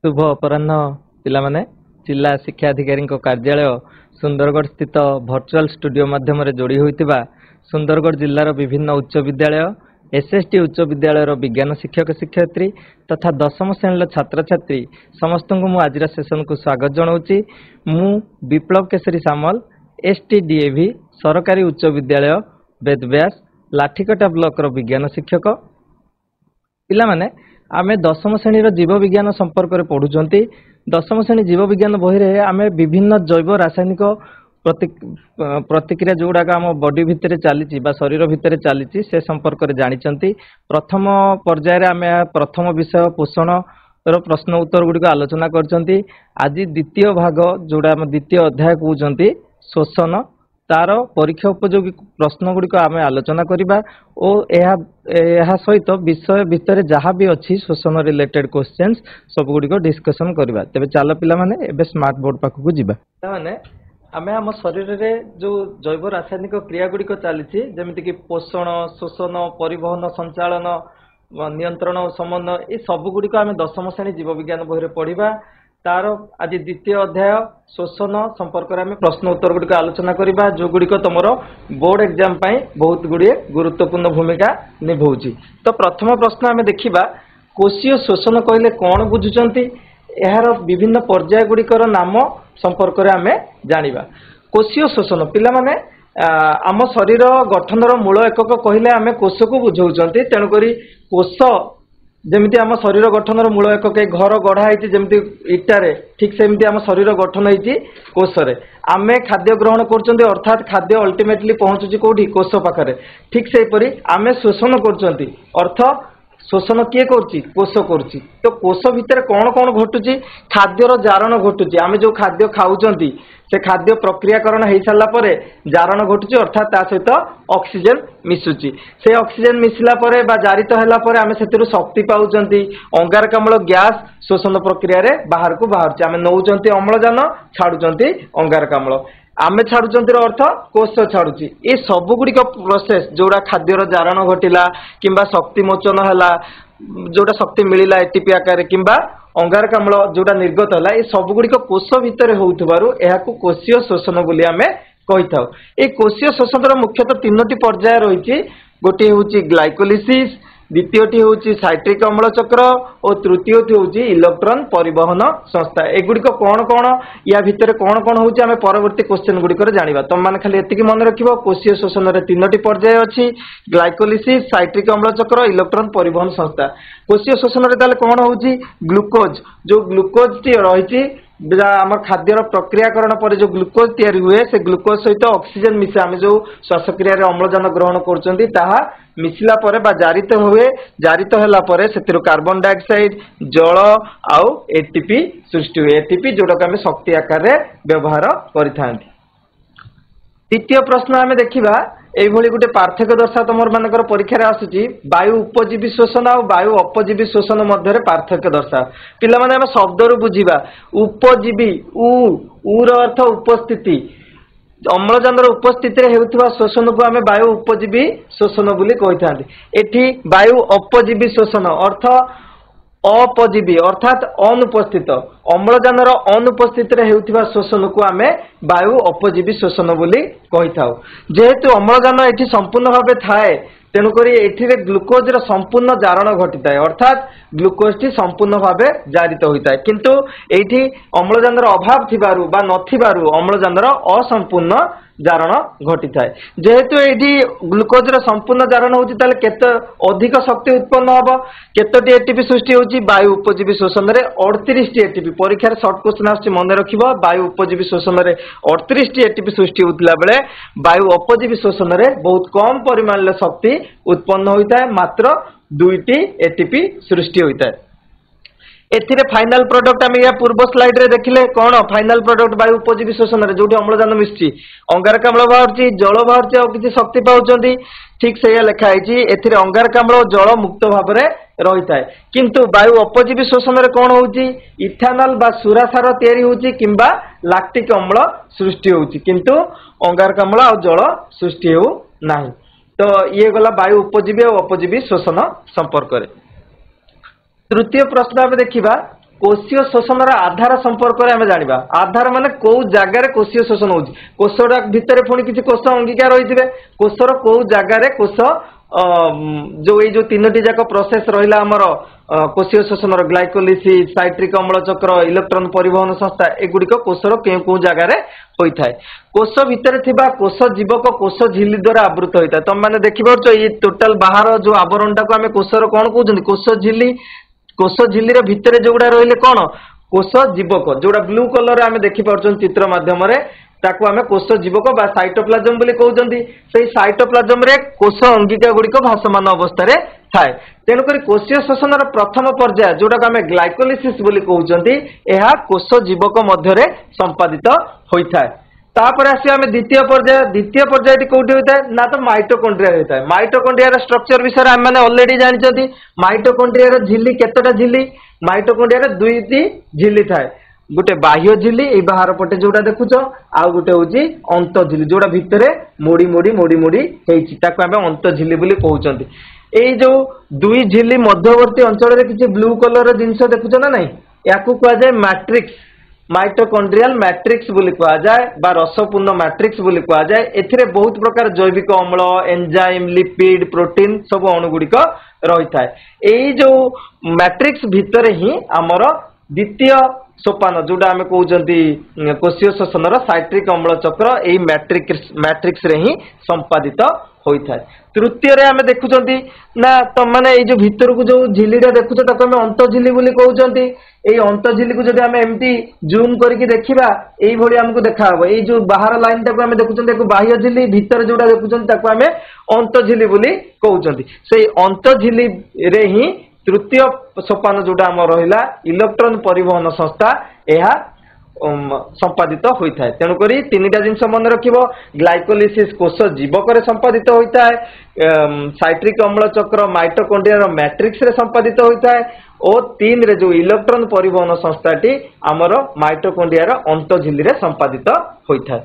शुभ अपराह्न पिलामाने जिला शिक्षा अधिकारी कार्यालय सुंदरगढ़ स्थित भर्चुआल स्टूडियो माध्यम जोड़ी होता सुंदरगढ़ जिलार विभिन्न उच्च विद्यालय एसएसटी उच्च विद्यालय विज्ञान शिक्षक शिक्षयित्री तथा दशम श्रेणी छात्र छात्री समस्त को आज सेशन को स्वागत जनाऊँगी। मु विप्लव केशरी सामल एसटीडीएवी सरकारी उच्च विद्यालय बेदव्यास लाठीकटा ब्लॉक विज्ञान शिक्षक पिलामाने आमे दशम श्रेणी जीव विज्ञान संपर्क में पढ़ुंट। दशम श्रेणी जीव विज्ञान बही आमे विभिन्न जैव रासायनिक प्रतिक्रिया जोड़ाक आम बॉडी भितर चली शरीर भितर चली से संपर्क में जानी। प्रथम पर्यायर आमे प्रथम विषय पोषण प्रश्न उत्तर गुड़िक आलोचना कर आज द्वितीय भाग जोड़ा द्वितीय अध्याय कहते शोषण तार परीक्षा उपयोगी प्रश्न गुड़िक आम आलोचना करवा और सहित विषय भितर जहाँ भी अच्छी शोषण रिलेटेड क्वेश्चंस सब गुड़िक डिस्कसन करवा। तेज चल पे स्मार्ट बोर्ड पाखक जावा मैंने आम आम शरीर में जो जैव रासायनिक क्रिया गुड़िक चली जमीक पोषण शोषण परिवहन संचालन नियंत्रण और समन्वय ये सब गुड़िक आम दशम श्रेणी जीव विज्ञान बही पढ़ा। तार आज द्वितीय अध्याय शोषण संपर्क में प्रश्न उत्तर गुड़िक आलोचना करवा जो गुड़िक तुम बोर्ड एग्जाम बहुत गुड़िए गुरुत्वपूर्ण भूमिका निभाऊँगी। तो प्रथम प्रश्न आम देखा कोशीय शोषण कहले कौन बुझुंट यार विभिन्न पर्याय गुड़िकर नाम संपर्क में आम जाना। कोशीय शोषण पिला माने आम शरीर गठनर मूल एकक कहले आम कोश को बुझाऊँ। तेणुक कोश जमीती आम शरीर गठनर मूल एकक घर गढ़ाई जमी इटारे ठीक सेमती आम शरीर गठन होती कोशरे आम खाद्य ग्रहण कर अर्थात खाद्य अल्टीमेटली पहुँचुची कौटी कोश पाखे ठीक से आम शोषण कर अर्थ शोषण किए कोश कर। तो कोश भितर कौन कौन घटुची खाद्यर जारण घटुची आम जो खाद्य खाऊँ से खाद्य प्रक्रियाकरण हो सारा पर जारण घटुची अर्थात ता सहित ऑक्सीजन मिसुची से ऑक्सीजन मिसला परे बा जारित हैला परे आमे सेतिरु शक्ति पाउचंती अंगारकाम्ल गैस शोषण प्रक्रिया रे बाहर को बाहर आमे नौचंती अम्लजान छाड़ुचंती अंगारकाम्ल आमे छाड़ुचंती अर्थ कोश छाड़ुची ए सब गुड़िक प्रोसेस जोड़ा खाद्यर जारण घटिला किंबा शक्ति मोचन हैला जोड़ा शक्ति मिलिला एटीपी आकार किंबा अंगारकाम्ल जोड़ा निर्गत है ये सब गुड़िक कोश भितर होउथबारु कोशीय शोषण बोली आमे कही था। ये कोशीय शोषण मुख्यतः तीनोटी पर्याय रही गोटे हूँ ग्लाइकोलिसिस द्वितीयटी हूँ साइट्रिक अम्ल चक्र और तृतीयटी हूँ इलेक्ट्रॉन परिवहन संस्था एगुड़िक कौन कौन या भितर कौन कौन हूँ आम परवर्ती क्वेश्चन गुड़िक जाना। तुम मैंने खाली एतिकी मन रख कोशीय शोषण में तीनोटी पर्याय अच्छी ग्लाइकोलिसिस साइट्रिक अम्ल चक्र इलेक्ट्रॉन परिवहन संस्था। कोशीय शोषण में कौन हूँ ग्लूकोज जो ग्लूकोज टी रही आम खाद्यर प्रक्रियाकरण पर जो ग्लूकोज तैयारी हुए से ग्लूकोज सहित ऑक्सीजन मिसे आम जो श्वासक्रिया अम्लजान ग्रहण कर मिसला परे बा जारित हुए जारित हैला परे सेतिरु कार्बन डाइऑक्साइड जल आउ एटीपी सृष्टि हुए एटीपी जोड़ा आम शक्ति आकार रे व्यवहार करिथांती। द्वितीय प्रश्न आम देखा यही गोटे पार्थक्य दर्शा तुम मानकर परीक्षा आसूची वायु उपजीवी शोषण और वायु अपजीवी शोषण मध्य पार्थक्य दर्शा पिला माने आम शब्द रु बुझीबा उपजीवी उर अर्थ उपस्थिति अम्लजान उपस्थिति होता शोषण को आम वायु उपजीवी शोषण बोली कही था। एठी वायु अपजीवी शोषण अर्थ अपजीवी अर्थात अनुपस्थित अम्लजान अनुपस्थित होता शोषण को आम वायु अपजीवी शोषण बोली कही था। जेहेतु अम्लजान ये संपूर्ण भाव थाए तेणुक ग्लूकोज संपूर्ण जारण घटी थाए अर्थात ग्लूकोज टी संपूर्ण भाव जारित होता है किंतु ये अम्लजान अभाव थिबारु बा नथिबारु अम्लजान असंपूर्ण जारण घटी थाए। जेहेतु ये ग्लूकोज संपूर्ण जारण होती ताले केते अधिक शक्ति उत्पन्न हम केतोटी एटीपी सृष्टि होची वायु उपजीवी शोषण में 38 टी एटीपी परीक्षा शॉर्ट क्वेश्चन आछी मन रखिबो वायु उपजीवी शोषण में 38 टी एटीपी सृष्टि होतिला बेले वायु अपजीवी शोषण में बहुत कम परिमाण रे शक्ति उत्पन्न होता है मात्र 2 टी एटीपी सृष्टि होता है। एथिरे फाइनल प्रोडक्ट आम या पूर्व स्लाइड रे देखिले कौन फाइनल प्रोडक्ट वायु उपजीवी शोषण रे जोटी अम्लजान मिसची अंगारकाम्ल बाहरची जल बाहरची और किसी शक्ति पाउचंती ठीक से लिखाई एथिरे अंगारकाम्ल और जल मुक्त भाव में रही था किंतु वायु अपजीवी शोषण में कौन होची इथानल बा सुरासार तैयारी होची किंबा लैक्टिक अम्ल सृष्टि होची किंतु अंगारकाम्ल और जल सृष्टि हो नाही। तो ये गला वायु उपजीवी और अपजीवी शोषण संपर्क में। तृतीय प्रश्न आम देखा कोशीय शोषण आधार संपर्क में जाना आधार माने कौ जगार कोशीय शोषण होची कोषर भितर पुणी किसी कोष अंगीकार होइथिबे कोषर कौ जगार कोष जो ये जो तीनोटी जाक प्रोसेस रहिला हमर कोशीय शोषण ग्लाइकोलिसिस साइट्रिक अम्ल चक्र इलेक्ट्रॉन परिवहन संस्था एगुड़िक कोषर केउ जगार होता है कोष भितर थिबा कोष जीवक कोष झिल्ली द्वारा आवृत होता है तुम मैंने देखिपार ये टोटाल बाहर जो आवरणटा को आम कोषर कौन कहते कोष झिल्ली भितर जोड़ा रहिले कौन कोष जीवक जोड़ा ब्लू कलर आम देखिपार चित्र माध्यम ताकू आम कोष जीवक बा साइटोप्लाज्म बोली कहउछंती सेही साइटोप्लाज्म रे कोष अंगिका गुड़िक भासमान अवस्था रे थाए तेणुक कोशीय शोषण प्रथम पर्याय जोटा आम ग्लाइकोलिसिस बोली कहउछंती एहा कोष जीवक मध्य संपादित होता है तापर आसी आम द्वितीय पर्यायटी कौटी होता है ना तो माइटोकॉन्ड्रिया होता है माइटोकॉन्ड्रिया स्ट्रक्चर विषय आम मैंने ऑलरेडी जानते माइटोकॉन्ड्रिया झिल्ली केतटा झिल्ली माइटोकॉन्ड्रिया दुईटी झिल्ली थाए गोटे बाह्य झिल्ली ए बाहर पटे जोड़ा देखुच आउ गोटे होची अंत झिल्ली जोड़ा भितरे मोड़ी मोड़ी मोड़ी मोड़ी हेची ताको आमे अंत झिल्ली बोली कहउचंती एई जो दुई झिल्ली मध्यवर्ती अंचल रे किछि ब्लू कलर रे जिंस देखुच ना नहीं याकू कहा जाय मैट्रिक्स माइटोकॉन्ड्रियल मैट्रिक्स बोली कहा जाय बा रसपूर्ण मैट्रिक्स बोली कहा जाय एथिरे बहुत प्रकार जैविक अम्ल एंजाइम लिपिड प्रोटीन सब अणुगुड़िक रही थाए एई जो मैट्रिक्स भितर ही आमर द्वितीय सोपान जोटा आम कहते कोशीय शोषण साइट्रिक अम्ल चक्र यही मैट्रिक्स रे ही संपादित होता है तृतीय रे आम देखुं ना तुम मैंने जो भीतर को जो झिल्लीटा देखुच ताको आम अंत झिल्ली बोली कहते ये अंत झिल्ली को जब आम एमती जूम करके देखा यही आमको देखा ये जो बाहर लाइन टाक आम देखुं बाह्य झिल्ली भीतर जोड़ा देखुं आम अंत झिल्ली बोली कहते से अंत झिल्ली रे ही तृतीय सोपान जोटा आम रहा इलेक्ट्रॉन परिवहन संस्था यह संपादित होता है तेणुक तीनटा जिनस मन रख ग्लाइकोलिसिस कोष जीवक संपादित होता है साइट्रिक अम्ल चक्र माइटोकॉन्ड्रिया मैट्रिक्स रे संपादित होता है और तीन रे जो इलेक्ट्रॉन परिवहन संस्थाटी आमर माइटोकॉन्ड्रिया अंत झिल्ली रे संपादित होता है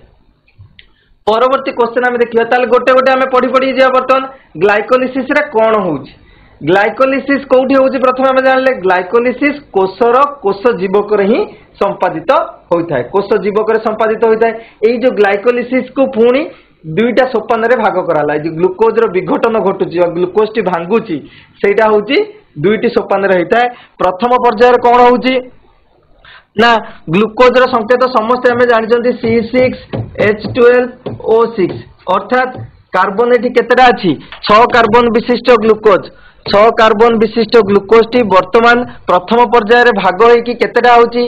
परवर्ती क्वेश्चन आम देखिए गोटे गोटे आम पढ़ी पढ़ी जा बर्तमान ग्लाइकोलिसिस रे कौन होउछि ग्लाइकोलिसिस कौटी होउछि प्रथम आम जानले ग्लाइकोलिसिस कोषर कोष जीवक ही संपादित होता है कोष जीवक संपादित होता है यही जो ग्लाइकोलिसिस को पुणी दुईटा सोपान रे भाग कराला जो ग्लूकोज रो विघटन घटुची ग्लूकोज टी भांगुची सेटा होउची दुईटी सोपान रे होता है प्रथम पर्यायर कौन होउची ना ग्लूकोज रो संकेत समस्त आम जानते C6H12O6 अर्थात कार्बन एटी केतेटा अछि 6 कार्बन विशिष्ट ग्लूकोज 6 कार्बन विशिष्ट ग्लूकोज टी वर्तमान प्रथम पर्यायर भाग होइकी केतेटा होची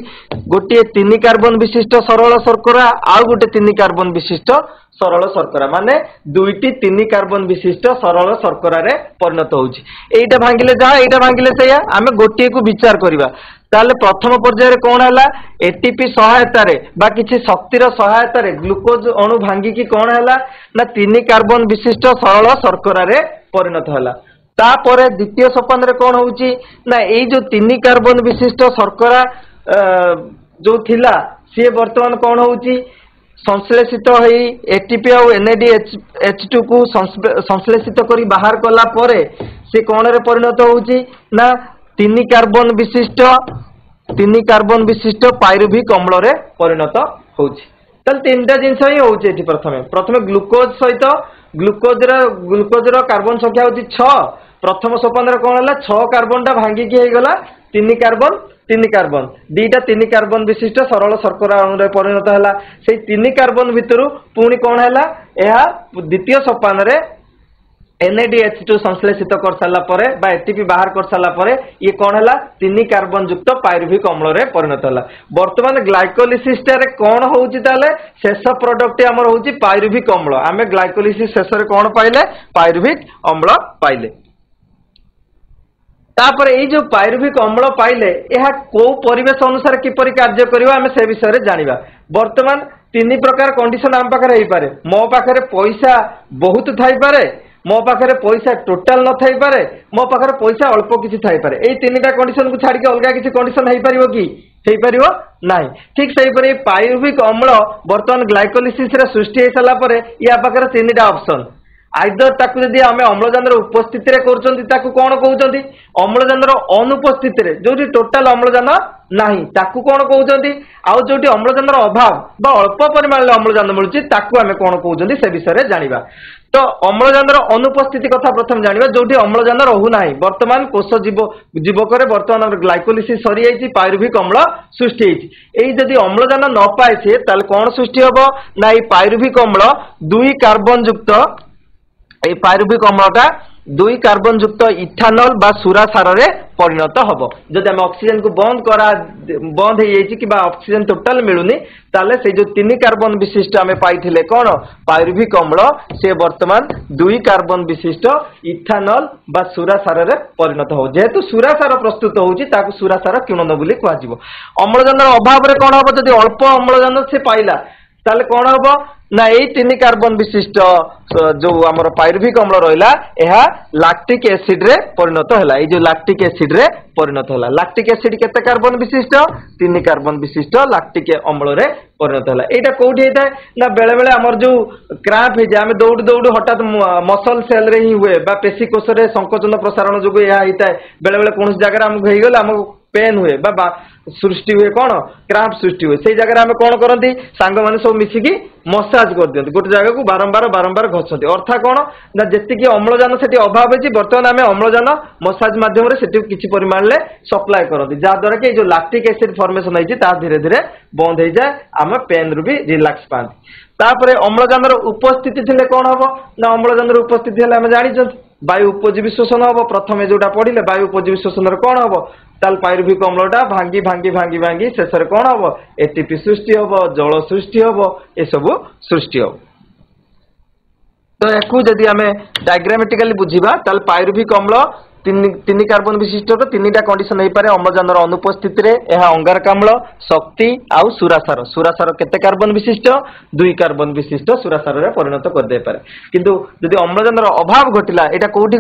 गोटे 3 कार्बन विशिष्ट सरल शर्करा आउ गोटे 3 कार्बन विशिष्ट सरल शर्करा माने दुईटी 3 कार्बन विशिष्ट सरल शर्करा रे परिणत होची एटा भांगिले जहा एटा भांगिले सेया आमे गोटे को विचार करिबा ताले प्रथम पर्यायर कौन है एटीपी सहायता रे बा किछि शक्तिर सहायता रे ग्लूकोज अणु भांगी की कौन है ना 3 कार्बन विशिष्ट सरल शर्करा रे परिणत है तापर द्वितीय सोपान रे कौन होउची ना एई जो 3 कार्बन विशिष्ट शर्करा जो थिला सी वर्तमान कौन होउची संश्लेषित होई एटीपी और NADH2 को संश्लेषित करी बाहर कला परे से कौन रे परिणत होउची ना 3 कार्बन विशिष्ट पायरुभिक अम्ल रे परिणत होउची तल तीनटा जिंस ही होउची एठी प्रथमे ग्लूकोज सहित ग्लूकोज रो कार्बन संख्या होउची 6 प्रथम सोपान रे कोन हला 6 कार्बन टा भांगी की हे गला 3 कार्बन दीटा 3 कार्बन विशिष्ट सरल शर्करा अणु रे परिणत हला से 3 कार्बन भितरु पुणी कोन हला एहा द्वितीय सोपान रे NADH2 संश्लेषित कर साला परे बा एटीपी बाहर कर साला परे ये कौन है 3 कार्बन युक्त पायरुभिक अम्ल रे परिणत है वर्तमान ग्लाइकोलिसिस रे कौन होउची ताले शेष प्रोडक्ट हमर होउची पायरुभिक अम्ल आमे ग्लाइकोलिसिस शेष रे कौन पाइले पायरुभिक अम्ल पाइले तापर ये जो पायरुभिक अम्ल पाइले यह को परिवेश अनुसार किपरि कार्य करिवा आमे से विषय रे जानिबा वर्तमान 3 प्रकार कंडीशन आम पाखरे हेई पारे मो पाखरे पैसा बहुत थाई पारे मो पाखरे पैसा टोटाल न थाई पारे मो पाखरे पैसा अल्प किछि थाई पारे एई 3टा कंडीशन को छाडी के अलगा किछि कंडीशन हेई परिवो कि हेई परिवो नाही ठीक सही परे पायरुभिक अम्ल वर्तमान ग्लाइकोलिसिस रे सृष्टि हे सला परे या पाखरे 3टा ऑप्शन आइदर ताकू जदि आमे अम्लजान उपस्थिति रे करछंती ताकू कोन कहउछंती अम्लजान अनुपस्थिति रे जोटी टोटल अम्लजान नाही ताकू कोन कहउछंती आउ जोटी अम्लजान अभाव बा अल्प परिमाण रे अम्लजान मिलुची ताकू आमे कोन कहउछंती से विषय रे जानिबा। तो अम्लजान अनुपस्थिति कथा प्रथम जानिबा जोटी अम्लजान रहू नाही वर्तमान कोष जीवक रे वर्तमान ग्लाइकोलिसिस सरी जाईची पायरुभिक अम्ल सृष्टि होईची एई जदि अम्लजान न पाएछे ताले कोन सृष्टि हबो ना एई पायरुभिक अम्ल 2 कार्बन युक्त এই পাইরুভিক অম্লটা 2 কার্বন যুক্ত ইথানল বা সুরা সারে পরিণত হব। যদি আমি অক্সিজেন কু বন্ধ হয়ে যাইছি কিবা অক্সিজেন টোটাল মিলুনি তাহলে সেই যে 3 কার্বন বিশিষ্ট আমি পাইছিলে কোন পাইরুভিক অম্ল সে বর্তমান 2 কার্বন বিশিষ্ট ইথানল বা সুরা সারে পরিণত হব। যেহেতু সুরা সার প্রস্তুত হচ্ছে তাকে সুরা সার কিণন বলি কুহযিব। অম্লজানের অভাবে কোন হব যদি অল্প অম্লজান সে পাইলা তাহলে কোন হব ना ये 3 कार्बन विशिष्ट जो आमर पायरुभिक अम्ल रहा यह लैक्टिक एसिड रे परिणत है। ये जो लैक्टिक एसिड रे परिणत है लैक्टिक एसिड केते कार्बन विशिष्ट 3 कार्बन विशिष्ट लैक्टिक अम्ल रे परिणत है। एटा कोठी होता है ना बेले बेले आमर जो क्रैम्प हो जाए आम दौड़ दौड़ हठात मसल सेल रे ही हुए बा पेशी कोष रे संकोचन प्रसारण जो यह होता है बेले बेले कौन जगह आमको हो गला आमको पेन हुए बा सृष्टि हुए कौन क्रैम्प सृष्टि हुए से जगह आम कौन करती सांग मैंने सब मिसिकी मसाज कर दिखते गोटे जगह को बारंबार बारंबार घसती अर्थात कौन ना जी अम्लजान से अभाव होती बर्तमान आम अम्लजान मसाज मध्यम से किसी परिमाण में सप्लाय करती जहाद्वारा कि जो लैक्टिक एसिड फॉर्मेशन होती धीरे धीरे बंद हो जाए आम पेन रु भी रिलैक्स पाती। तापर अम्लजान उपस्थिति थे कौन हम ना अम्लजान उपस्थिति है आम जानी वायु उपजीवी शोषण हम प्रथम जोटा पढ़ले वायु उपजीवी शोषण कौन हम ताल पायरुभिक अम्लटा भांगी भांगी भांगी भांगी शेष कौन हम एटीपी सृष्टि हम जल सृष्टि हम ये सब सृष्टि हम। तो या जदि आम डायग्रामेटिकली बुझा ताल पायरुभिक अम्ल 3 कार्बन विशिष्ट 3टा कंडीशन हो पारे अम्लजान अनुपस्थिति रे यह अंगारकाम्ल शक्ति आउ सुरासार सुरासार केते कार्बन विशिष्ट 2 कार्बन विशिष्ट सुरासार रे परिणत कर दे पारे। किंतु जदि अम्लजान अभाव घटिला एटा कोठी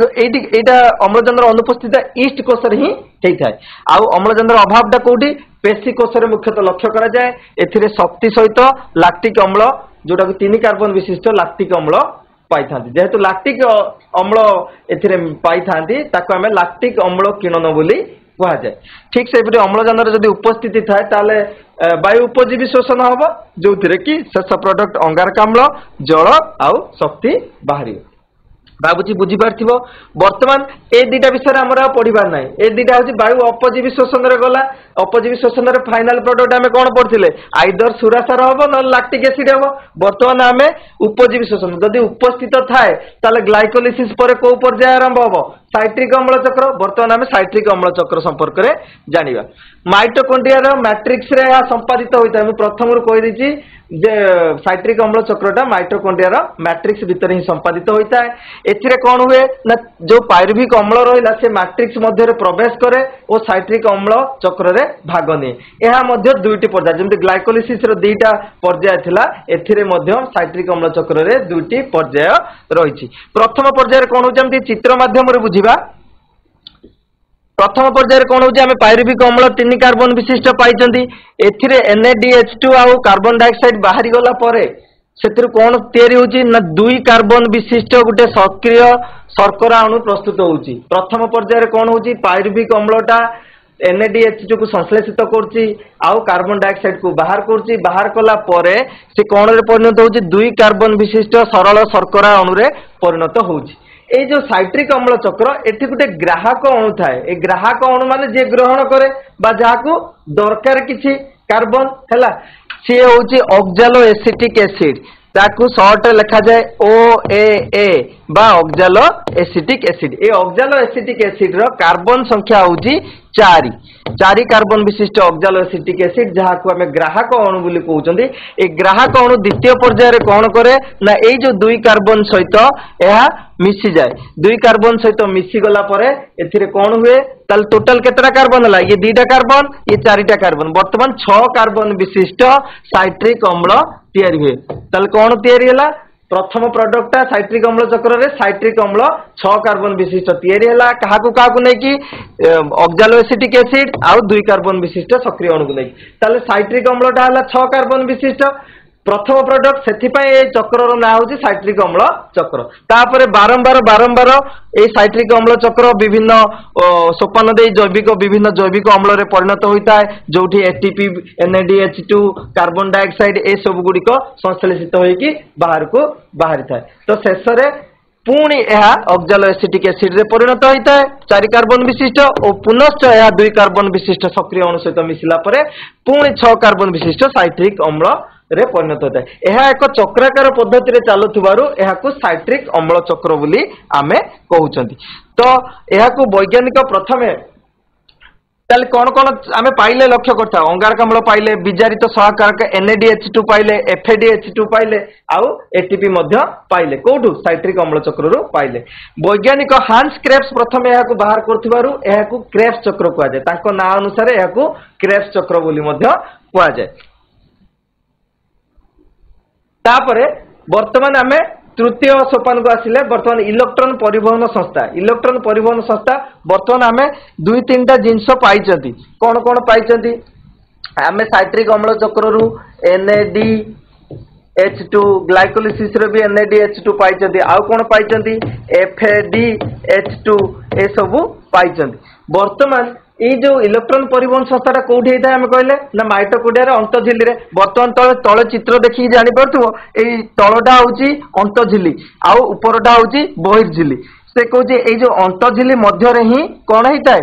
एटा अम्लजान अनुपस्थिति ईस्ट कोष रे ही हेई थाए आउ अम्लजान अभावटा कोठी पेशी कोष रे मुख्यतः लक्ष्य करा जाए। एथिरे शक्ति सहित लैक्टिक अम्ल जोटा 3 कार्बन विशिष्ट लैक्टिक अम्ल पाई था जेहेतु लैक्टिक अम्ल एथिरे पाई था लैक्टिक अम्ल किणन बोली कह जाए। ठीक से अम्लजान जदि उपस्थिति थाए ताले वायु उपजीवी शोषण हम जो कि शेष प्रोडक्ट अंगारकाम्ल जल आउ शक्ति बाहर भावुची बुझीपार बर्तमान ए दुटा विषय आम पढ़ार ना ए दुटा हूँ वायु अपजीवी शोषण गला अपजीवी शोषण फाइनाल प्रोडक्ट आम कौन पढ़ते आइदर सुरासार हम ना लैक्टिक एसिड हम बर्तमान आम उपजीवी शोषण जदि उपस्थित थाए ताले ग्लाइकोलिसिस पर को पर्याय आरंभ हम साइट्रिक अम्ल चक्र बर्तमान आम साइट्रिक अम्ल चक्र संपर्क में जानिबा। माइटोकॉन्ड्रिया मैट्रिक्स रे संपादित होता है प्रथम कही जे साइट्रिक अम्ल चक्रटा माइटोकॉन्ड्रिया मैट्रिक्स भीतर ही संपादित होता है। एथिरे कौन हुए ना जो पायरुभिक अम्ल रहा से मैट्रिक्स मध्य प्रवेश करे और साइट्रिक अम्ल चक्र रे भाग निए। यह मध्य 2टी पर्याय जमी ग्लाइकोलिसिस रो 2टा पर्याय थिला एथिरे मध्य साइट्रिक अम्ल चक्र रे 2टी पर्याय रही। प्रथम पर्याय कौन होती चित्र माध्यम रे बुझिबा। प्रथम पर्याय कौन होची आमे पायरुभिक अम्ल 3 कार्बन विशिष्ट पाइचंती एथिरे NaDH2 आउ कार्बन डाइऑक्साइड बाहरी गला परे सेतिर कौन तैयारी होची ना 2 कार्बन विशिष्ट गुटे सक्रिय शर्करा अणु प्रस्तुत होची। प्रथम पर्याय कौन होची पायरुभिक अम्लटा NaDH2 को संश्लेषित करची आउ कार्बन डाइऑक्साइड को बाहर करची बाहर कला परे से कौन रे परिणत होची 2 कार्बन विशिष्ट सरल शर्करा अणु रे परिणत होची। ये जो साइट्रिक अम्ल चक्र एठी गोटे ग्राहक अणु थाए ए ग्राहक अणु माने जे ग्रहण करे बा जाहाकू दरकार किछि कार्बन हैला सी होची ऑक्सालो एसिटिक एसिड ताकू शॉर्ट लिखा जाए OAA बा ऑक्सालो एसिटिक एसिड। ए ऑक्सालो एसिटिक एसिड रो कार्बन संख्या होची 4 कार्बन विशिष्ट ऑक्सालो एसिटिक एसिड जहाँ को आम ग्राहक अणु बोली कहते। ए ग्राहक अणु द्वितीय पर्याय कौन करे ना ये जो 2 कार्बन सहित यह मिसी जाए 2 कार्बन सहित मिसी गला परे एथिरे कौन हुए ताल टोटल केतरा कार्बन है ये 2टा कार्बन ये 4टा कार्बन बर्तमान 6 कार्बन विशिष्ट साइट्रिक अम्ल तैयारी हुए। ताल कौन तैयारी है प्रथम प्रोडक्टा साइट्रिक अम्ल चक्र रे साइट्रिक अम्ल 6 कार्बन विशिष्ट तैयारी है क्या नहीं कि ऑक्सालो एसिटिक एसिड आउ 2 कार्बन विशिष्ट सक्रिय अणु को नहीं ताले साइट्रिक अम्लटा है 6 कार्बन विशिष्ट प्रथम प्रोडक्ट से चक्र ना हूँ साइट्रिक अम्ल चक्र तापर बारंबार बारंबार ये साइट्रिक अम्ल चक्र विभिन्न सोपान दे जैविक विभिन्न जैविक अम्ल रे परिणत होता है जो एटीपी NADH2 कार्बन डाइऑक्साइड ए सब गुड़िक संश्लेषित होगी बाहर को बाहरी था तो शेष में पुणी यह ऑक्सालो एसिटिक एसिड रे परिणत होता है 4 कार्बन विशिष्ट और पुनश्च यह 2 कार्बन विशिष्ट सक्रिय अणु सहित मिसिला परे पुणी 6 कार्बन विशिष्ट साइट्रिक अम्ल रे परिणत होता है। यह एक चक्राकार पद्धति रे चालुथिबारु एहाकु साइट्रिक अम्ल चक्र बोली आमे कहउचंती। तो एहाकु वैज्ञानिक प्रथमे ताले कौन कौन आमे पाइले लक्ष्य करता अंगारक अम्ल पाइले विजारित सहाकारक NADH2 पाइले FADH2 पाइले आउ ATP मध्य पाइले कोठु साइट्रिक अम्ल चक्र रु पाइले। वैज्ञानिक हांस क्रेब्स प्रथमे एहाकु बाहर करथिबारु एहाकु क्रेब्स चक्र कुआ जाय ताको ना अनुसार एहाकु क्रेब्स चक्र बोली मध्य कुआ जाय। तापरे वर्तमान आमे तृतीय सोपान को आसिले वर्तमान इलेक्ट्रॉन परिवहन संस्था वर्तमान आमे 2-3टा जिनस पाइचंती कौन कौन पाइचंती आमे साइट्रिक अम्ल चक्र रु NADH2 ग्लाइकोलिसिस रे भी NADH2 पाइचंती आउ कौन पाइचंती FADH2 ए सब पाइचंती। वर्तमान ये जो इलेक्ट्रॉन परिवहन संस्थाटा कोठी होता है कहले ना माइटोकॉन्ड्रिया रे अंतःझिल्ली रे वर्तमान तले चित्र देखि जानि परथुओ एई तळटा होची अंतःझिल्ली आउ उपरटा होची बहिर्झिल्ली से कहूँ ये जो अंतःझिल्ली मध्य रे ही कौन होता है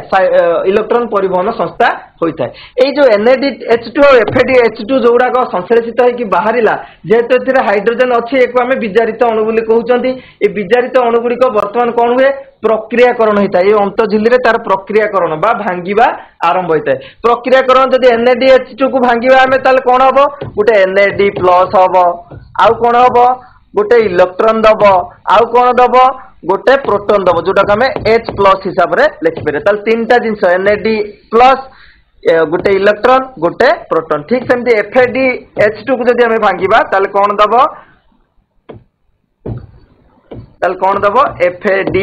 इलेक्ट्रॉन परिवहन संस्था होता है। ये जो NADH2 और FADH2 जोड़ाक संश्लेषित होकर बाहरिला जेहेतु एथिरे हाइड्रोजन अच्छी एक आम विजारित अणु बोली कहउचंती ए विजारित अणुगुड़िक वर्तमान कौन हुए प्रक्रियाकरण होता है। ये अंतःझिल्ली रे तार प्रक्रियाकरण बा भांगिबा आरंभ होता है। प्रक्रियाकरण जदि NADH2 को भांगिबा आमे ताले कौन हबो गोटे NAD+ हबो आउ कौन हबो गोटे इलेक्ट्रॉन दबो आउ कौन दबो गोटे प्रोटॉन दबो जोटा आमे H+ हिसाब रे लिखि पारे। ताले 3टा जिंस NAD+ गोटे इलेक्ट्रॉन गोटे प्रोटॉन ठीक सेमती FADH2 को जदि आमे भांगिबा ताले कौन दबो FAD+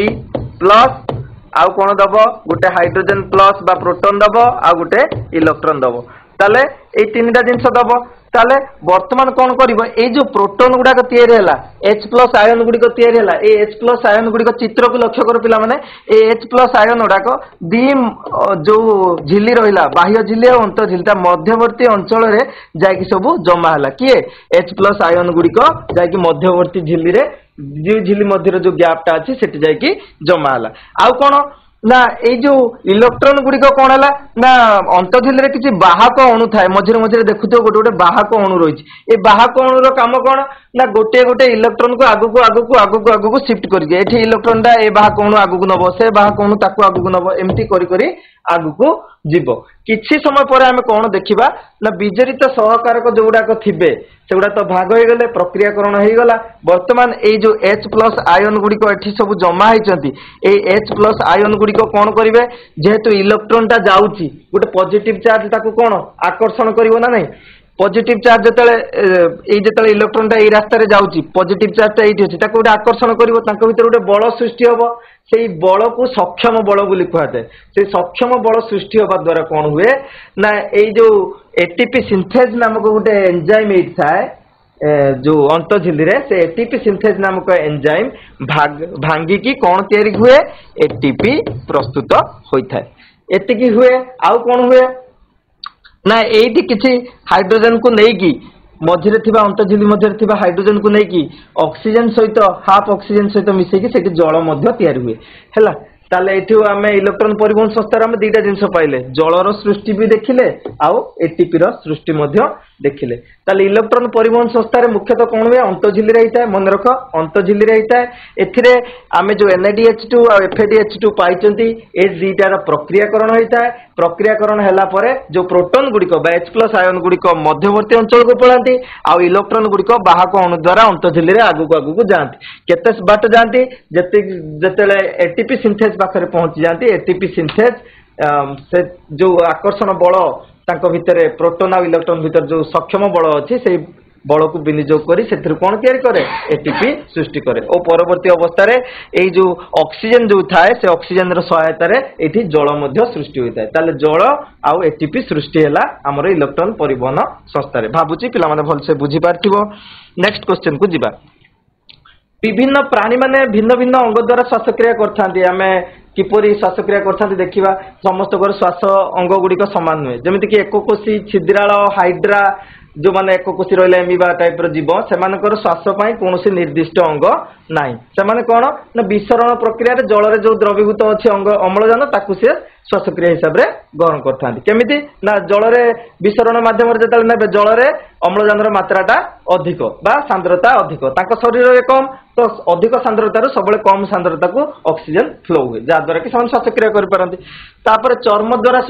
आउ कौन दबो गोटे हाइड्रोजन प्लस बा प्रोटॉन दबो आउ गोटे इलेक्ट्रॉन दबो ताले ए 3टा जिंस दबो। ताले वर्तमान कौन करिवो ए जो प्रोटॉन गुडा तैयारी हैला H+ आयन गुडी तैयारी हैला ए H+ आयन गुडी चित्र को लक्ष्य करो पिला माने ए H+ आयन गुडाक दी जो झिल्ली रहिला बाह्य झिल्ली और अंतर झिल्ली मध्यवर्ती अंचल रे जाकी सब जमा हैला किए H+ आयन गुडी जाकी मध्यवर्ती झिल्ली रे जो झिल्ली मध्य जो गैपटा अछि सेठी जाकी जमा हैला। आउ कोन ना ये जो इलेक्ट्रॉन गुड़िक कौन है ना अंतःझिल्ली रे किसी बाहक अणु थाए मझे मझे देखुथ गोटे गोटे बाहक अणु रही ये बाहक अणुर काम कौन ना गोटे गोटे इलेक्ट्रॉन को आगु आगु शिफ्ट करके ये इलेक्ट्रॉन टा ए बाहक अणु आगु नब से बाहक अणु ताकू आगु नब एमती करी आगु जीव किछि समय पर आमे कौन देखिबा ना विजरित सहकारक जोगुडाक थिबे सेगुडा तो भाग हो गले प्रक्रियाकरण हो गला। वर्तमान ए जो H+ आयन गुड़िक एठी सब जमा होइचंती ए H+ आयन गुड़िक कौन करिवे जेहेतु इलेक्ट्रॉन टा जाउची गोटे पॉजिटिव चार्ज ताकू कौन आकर्षण करिवो ना नहीं पॉजिटिव चार्ज जतले इलेक्ट्रॉन टा ए रास्ता रे जाउची पॉजिटिव चार्ज टा एठी अछि ताकू गोटे आकर्षण करिवो तांको भीतर गोटे बल सृष्टि होबो से बल को सक्षम बल बोली कहते से सक्षम बल सृष्टि होगा द्वारा कौन हुए ना ये जो एटीपी सिंथेज नामक गोटे एंजाइम थाए जो अंतःझिल्ली रे से एटीपी सिंथेज नामक एंजाइम भांगी की कौन तैयारी हुए एटीपी प्रस्तुत होता है एतिकी हुए आउ कौन हुए ना एठी किछि हाइड्रोजन को नेकी मझे थिबा अंतःझिल्ली मझे थिबा हाइड्रोजन को नेकी ऑक्सीजन सहित हाफ ऑक्सीजन सहित मिसेकी सेठी जल मध्य तैयारी हुए हैला। ताले एठी आमे इलेक्ट्रॉन परिवहन संस्था में 2टा जिंस पाइले जलर सृष्टि भी देखिले आउ एटीपी रो सृष्टि मध्य देखिले। ताले इलेक्ट्रॉन परिवहन संस्था रे मुख्यतः कौन हुए अंतःझिल्ली रही है मन रख अंतःझिल्ली रही है एथिरे आमे जो NADH2 और FADH2 पाइचंती ए दुईटार प्रक्रियाकरण होता है प्रक्रियाकरण हैला परे जो प्रोटॉन गुड़िक H+ आयन गुड़िक मध्यवर्ती अंचल को पलांती आउ इलेक्ट्रॉन गुड़िक बाहक अणु द्वारा अंतःझिल्ली रे आगु जाती केते बाट जाती जते एटीपी सिंथेज पाखरे पहुंची जाती एटीपी सिंथेज से जो आकर्षण बल तांको भितरे प्रोटॉन और इलेक्ट्रॉन भितर जो सक्षम बल अच्छी से बल को विनियोग करी से कौन तैयारी करे एटीपी सृष्टि करे और परवर्ती अवस्था रे एई जो ऑक्सीजन जो थाए से ऑक्सीजन रो सहायता रे एठी जल मध्य सृष्टि होइताय ताले जल आउ एटीपी सृष्टि हैला हमर इलेक्ट्रॉन परिवहन संस्था रे भाबुची पिला माने भल से बुझी पारथिबो नेक्स्ट क्वेश्चन को जिबा विभिन्न प्राणी माने भिन्न भिन्न अंग द्वारा श्वासक्रिया करथांती आमे किपरि श्वासक्रिया करथांती देखिबा समस्त श्वास अंग गुडी समान नुहे जमिति कि एकोकोशी छिद्राळ हाइड्रा जो माने एकोकोशी रहिला एमिबा टाइप रो जीव सेमानकर श्वास पई कोनोसी निर्दिष्ट अंग नाही सेमाने कोन ना विसरण प्रक्रिया रे जल रे जो द्रवीभूत अछि अंग अम्लजान ताकू से श्वासक्रिया हिसाब रे ग्रहण करथांती केमिति ना जल रे विसरण माध्यम रे जतल नेबे जल रे अम्लजान रो मात्राटा अधिक बा सांद्रता अधिक ताको शरीर रे कम तो अधिक सांद्रता रो सबले कम सांद्रता को ऑक्सीजन फ्लो हुए जा द्वारा कि समान श्वासक्रिया कर पारंती तापर चर्म द्वारा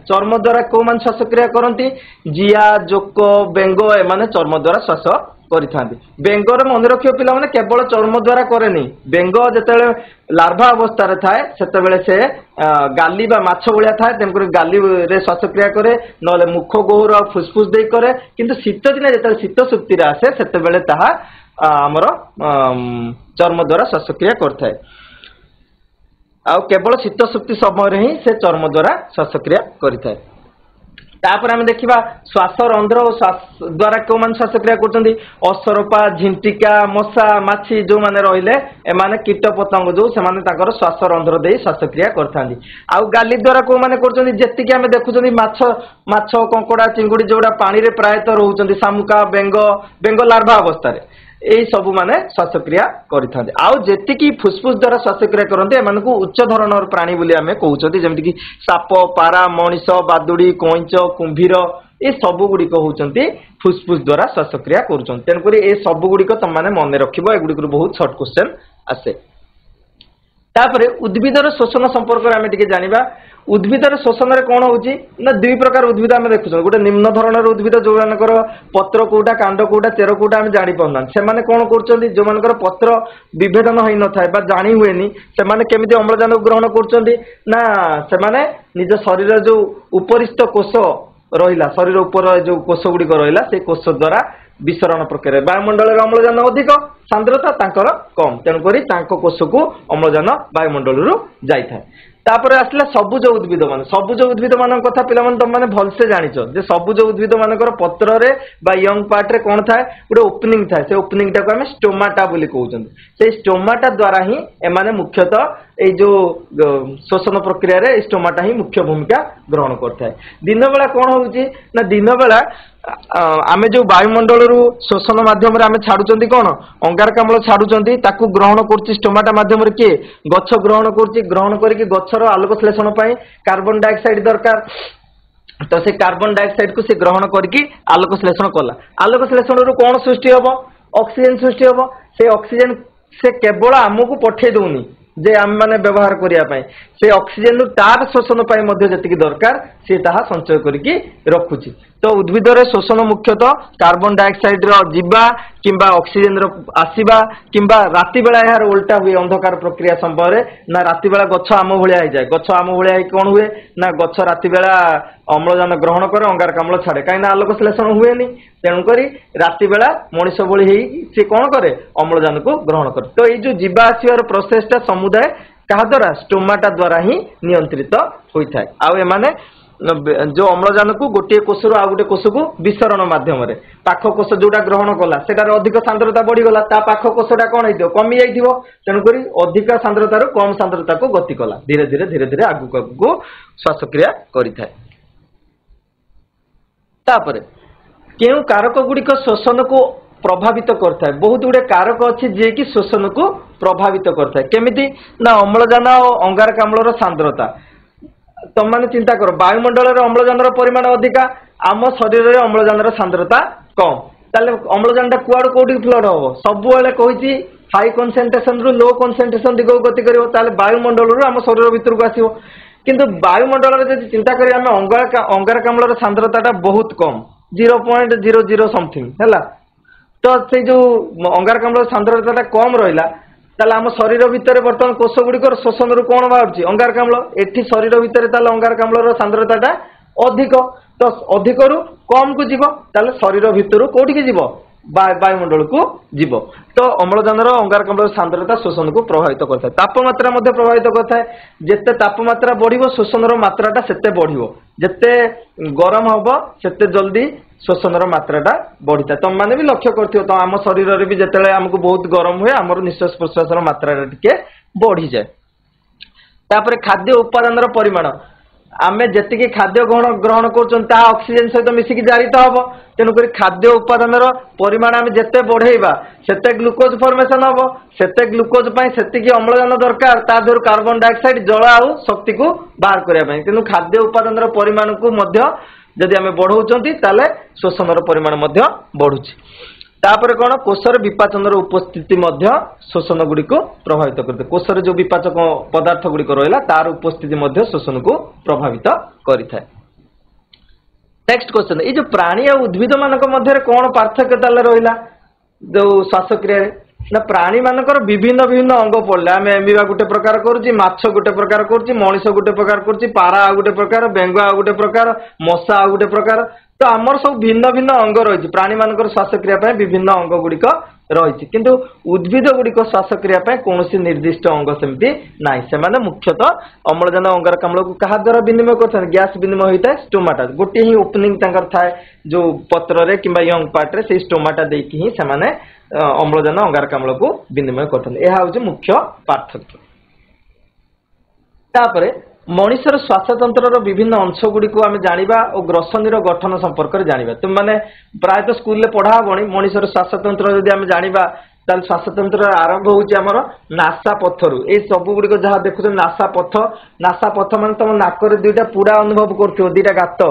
चर्म द्वारा को मान श्वासक्रिया करंती जिया जोक बेंगो ए माने चर्म द्वारा श्वास करिथांती बेंगर मन रखियो पिला माने केवल चर्म द्वारा करेनी बेंग जेतेले लार्भा अवस्था रे थाए सेतेबेले से गाली बा माछ भलिया थाए तेमकर गाली रे श्वासक्रिया करे नले मुख गोहर फुसफुस देई करे किंतु शीत दिने जेतेले शीत सुक्ति रे आसे सेतेबेले ताहा हमर चर्म द्वारा श्वासक्रिया करथाय आ केवल शीत सुक्ति समय रे ही से चर्म द्वारा श्वासक्रिया करिथाय तापर आमे देखिबा श्वास रंध्र और श्वास द्वारा को मान श्वासक्रिया करछन्ती असरपा झिंटिका मशा माछी जो माने रहिले ए माने कीट पतंग जो से माने ताकर श्वास रंध्र देई श्वासक्रिया करथांती आ गाली द्वारा को माने करछन्ती जेति कि आमे देखुछन्ती माछ कंकड़ा चिंगुडी जोडा पानी रे प्रायत रहउछन्ती सामुका बेंग लार्भा अवस्था रे एई सब माने श्वासक्रिया करिथांते आउ जेति कि फुसफुस द्वारा श्वासक्रिया करन्ते एमानकु उच्च धरणर प्राणी बोली आमे कहउछन्ती जेमिति कि साप पारा मणिष बादुडी कोइंच कुंभीर ए सब गुडी कहउछन्ती फुसफुस द्वारा श्वासक्रिया करूछन्ती तेनकरी ए सब गुडी को तमाने मने रखिबो ए गुडी बहुत शॉर्ट क्वेश्चन आसे तापरे उद्भिदर शोषण संपर्क आमे टिके जानिबा उद्भिदर शोषण रे कोन होउची ना दुई प्रकार उद्भिद आमे देखुछन गोटे निम्न धरणर उद्भिद जो मानकर पत्र कोटा कांड कोटा चेर कोटा आमे जानि पौना से माने कोन करचंदी जो मानकर पत्र विभेदन होई न थाए बा जानि हुएनी से माने केमिति अम्लजान ग्रहण करचंदी ना से माने निज शरीर जो उपरिस्थ कोष रहिला शरीर ऊपर जो कोष गुडी रहिला से कोष द्वारा विसरण प्रक्रिया वायुमंडल अम्लजान अधिक सांद्रता तांकर कम तेणुकरी तांको कोष को अम्लजान वायुमंडल रु जाई थाए तापरे आसला सबुज उद्भिद मान कथा पिला मन तुम माने भल से जानिचो जे सबुज उद्भिद मानकर पत्र रे बा यंग पार्ट रे कोन थाए गोटे ओपनिंग थाए से ओपनिंग टा को हम स्टोमाटा बोली कहउछन से स्टोमाटा द्वारा ही ए माने मुख्यतः ए जो शोषण प्रक्रिया रे स्टोमाटा ही मुख्य भूमिका ग्रहण करथाय दिन बेला कोन होउची ना दिन बेला आमे जो वायुमंडल रु शोषण माध्यम रे आमे छाडुचंती कोन अंगारकाम्ल छाडुचंती ताकू ग्रहण करची स्टोमाटा माध्यम रे के गच्छ ग्रहण करके गच्छर आलोक संश्लेषण पई कार्बन डाइऑक्साइड दरकार तो से कार्बन डाइऑक्साइड को से ग्रहण करके आलोक संश्लेषण कला आलोक संश्लेषण रु कोन सृष्टि होबो ऑक्सीजन सृष्टि होबो से ऑक्सीजन से केवल आमको पठे दोनी जे आम माने व्यवहार करिया पई से ऑक्सीजन नु तार शोषण पई मध्ये जतिकी दरकार से ताहा संचय करके रखुची तो उद्भिद रे शोषण मुख्यतः कार्बन डाइऑक्साइड रो जीवा किंबा ऑक्सीजन रो आसीबा किंबा राति बेला यार उल्टा हुए अंधकार प्रक्रिया संभव रे ना राति बेला गच्छ आम भलिया हो जाए गच्छ आम भलिया कोन हुए ना गच्छ राति बेला अम्लजान ग्रहण करे अंगारकाम्ल छाड़े काई ना आलोक संश्लेषण हुएनी तेणु करी राति बेला मनुष्य भली हेई से कोन करे अम्लजान को ग्रहण करे तो ए जो जीवा आसीबार प्रोसेस टा समुदाय कहा द्वारा स्टोमाटा द्वारा ही नियंत्रित होई थाए आ ए माने जो अम्लजान को गोटे कोष रु आ गोटे कोष को विसरण माध्यम रे पाख कोष जोटा ग्रहण कला सेटार अधिक सांद्रता बढ़ी गला ता पाख कोषटा कोन हेतियो कमी जाइथिबो तेनु करी अधिक सांद्रता रु कम सांद्रता को गति कला धीरे धीरे आगु श्वासक्रिया करि थाए तापरे केउ कारक गुडी को शोषण को प्रभावित करता है बहुत गुड़े कारक अच्छी जे कि शोषण को प्रभावित करता है केमिति ना अम्लजान और अंगारकाम्ल सांद्रता तुम मैंने चिंता कर वायुमंडल अम्लजान परिमाण अधिका आम शरीर में अम्लजान सांद्रता कम ताले अम्लजान कुआड़ कौटी फ्लोड हम सब कही हाई कनसेंट्रेशन रु लो कनसेंट्रेशन दिग गति कर वायुमंडल आम शरीर भितर को आसो किंतु वायुमंडल जब चिंता करें अंगारकाम्ल सांद्रता बहुत कम 0.00 समथिंग है तो से जो अंगारकाम्ल सांद्रता कम रहा ताले आम शरीर भितर बर्तमान कोष गुड़िक शोषण रु कौन बाहर अंगारकाम्ल एठी शरीर भितर ताले अंगारकाम्ल सांद्रता अधिक तो अधिक रु कम को जीव ताले शरीर भितर कोठी की जीव वायुमंडल को जीव तो अम्लजान अंगारकाम्ल सांद्रता शोषण को प्रभावित करता है तापमात्रा मध्य प्रभावित करता है जिते तापमात्रा बढ़िबो शोषण मात्राटा सेते बढ़िबो जिते गरम हबो सेते जल्दी शोषण मात्राटा बढ़ी था तुम मैंने भी लक्ष्य करथियो तो आम शरीर रे भी जेतेले हमको बहुत गरम हुए हमर निश्वास प्रश्वास मात्राटा टिके बढ़ी जाए तापर खाद्य उत्पादन परिमाण आमे जेतिकी खाद्य ग्रहण कर ऑक्सीजन सहित मिसिकी जारित हम तेणुक खाद्य उत्पादन परिमाण आम जिते बढ़ेबा सेते ग्लुकोज फॉर्मेशन हम सेते ग्लुकोज सेतिकी अम्लजान दरकार ता देहरु कार्बन डाइऑक्साइड जल आउ शक्ति को बाहर करने तेणु खाद्य उत्पादन परिमाण को मध्य जदि आम बढ़ाऊँच ताले शोषण परिमाण मध्य बढ़ुची तापर कौन कोषर विपाचन उपस्थिति मध्य शोषण गुड़ी को प्रभावित करते कोषर जो विपाचक पदार्थ गुड़िक रहा तार उपस्थिति मध्य शोषण को प्रभावित करिଥାଏ। नेक्स्ट क्वेश्चन ये जो प्राणी और उद्भिद मानक मध्य कौन पार्थक्य ताले रहिला जो श्वासक्रिया ना प्राणी मानकर विभिन्न विभिन्न अंग पड़े आम एमिबा गोटे प्रकार करुच्ची माछ गोटे प्रकार करुच्ची मनीष गोटे प्रकार करुच्ची पारा आ गोटे प्रकार बेंगुआ गोटे प्रकार मशा आ गोटे प्रकार तो आमर सब भिन्न भिन्न अंग रही प्राणी मानकर श्वासक्रिया विभिन्न अंग गुड़िक रही किंतु उद्भिद गुड़िक श्वासक्रिया कौन निर्दिष्ट अंग सेमती ना से मुख्यतः अम्लजान अंगारकाम्ल को क्या द्वारा विनिमय करते गैस विनिमय होता है स्टोमाटा गोटे ही ओपनिंग थाए जो पत्र रे किंबा यंग पार्ट रे से स्टोमाटा देकी ही से अम्लजान अंगारकाम्ल को विनिमय करते यह हूँ मुख्य पार्थक्य। तापरे मनीषर श्वासतंत्र विभिन्न अंश गुड़ी को आम जाना और ग्रसनी गठन संपर्क में जाना तुम मैंने प्रायतः स्कूल में पढ़ा हेनी मनीषर श्वासतंत्र जदि आम जाना ताल श्वासतंत्र आरंभ होमर नासा पथरु ये सब गुड़िक जहाँ देखुच नासा पथ मान तुम नाकर दुईटा पुड़ा अनुभव कर दुईटा गात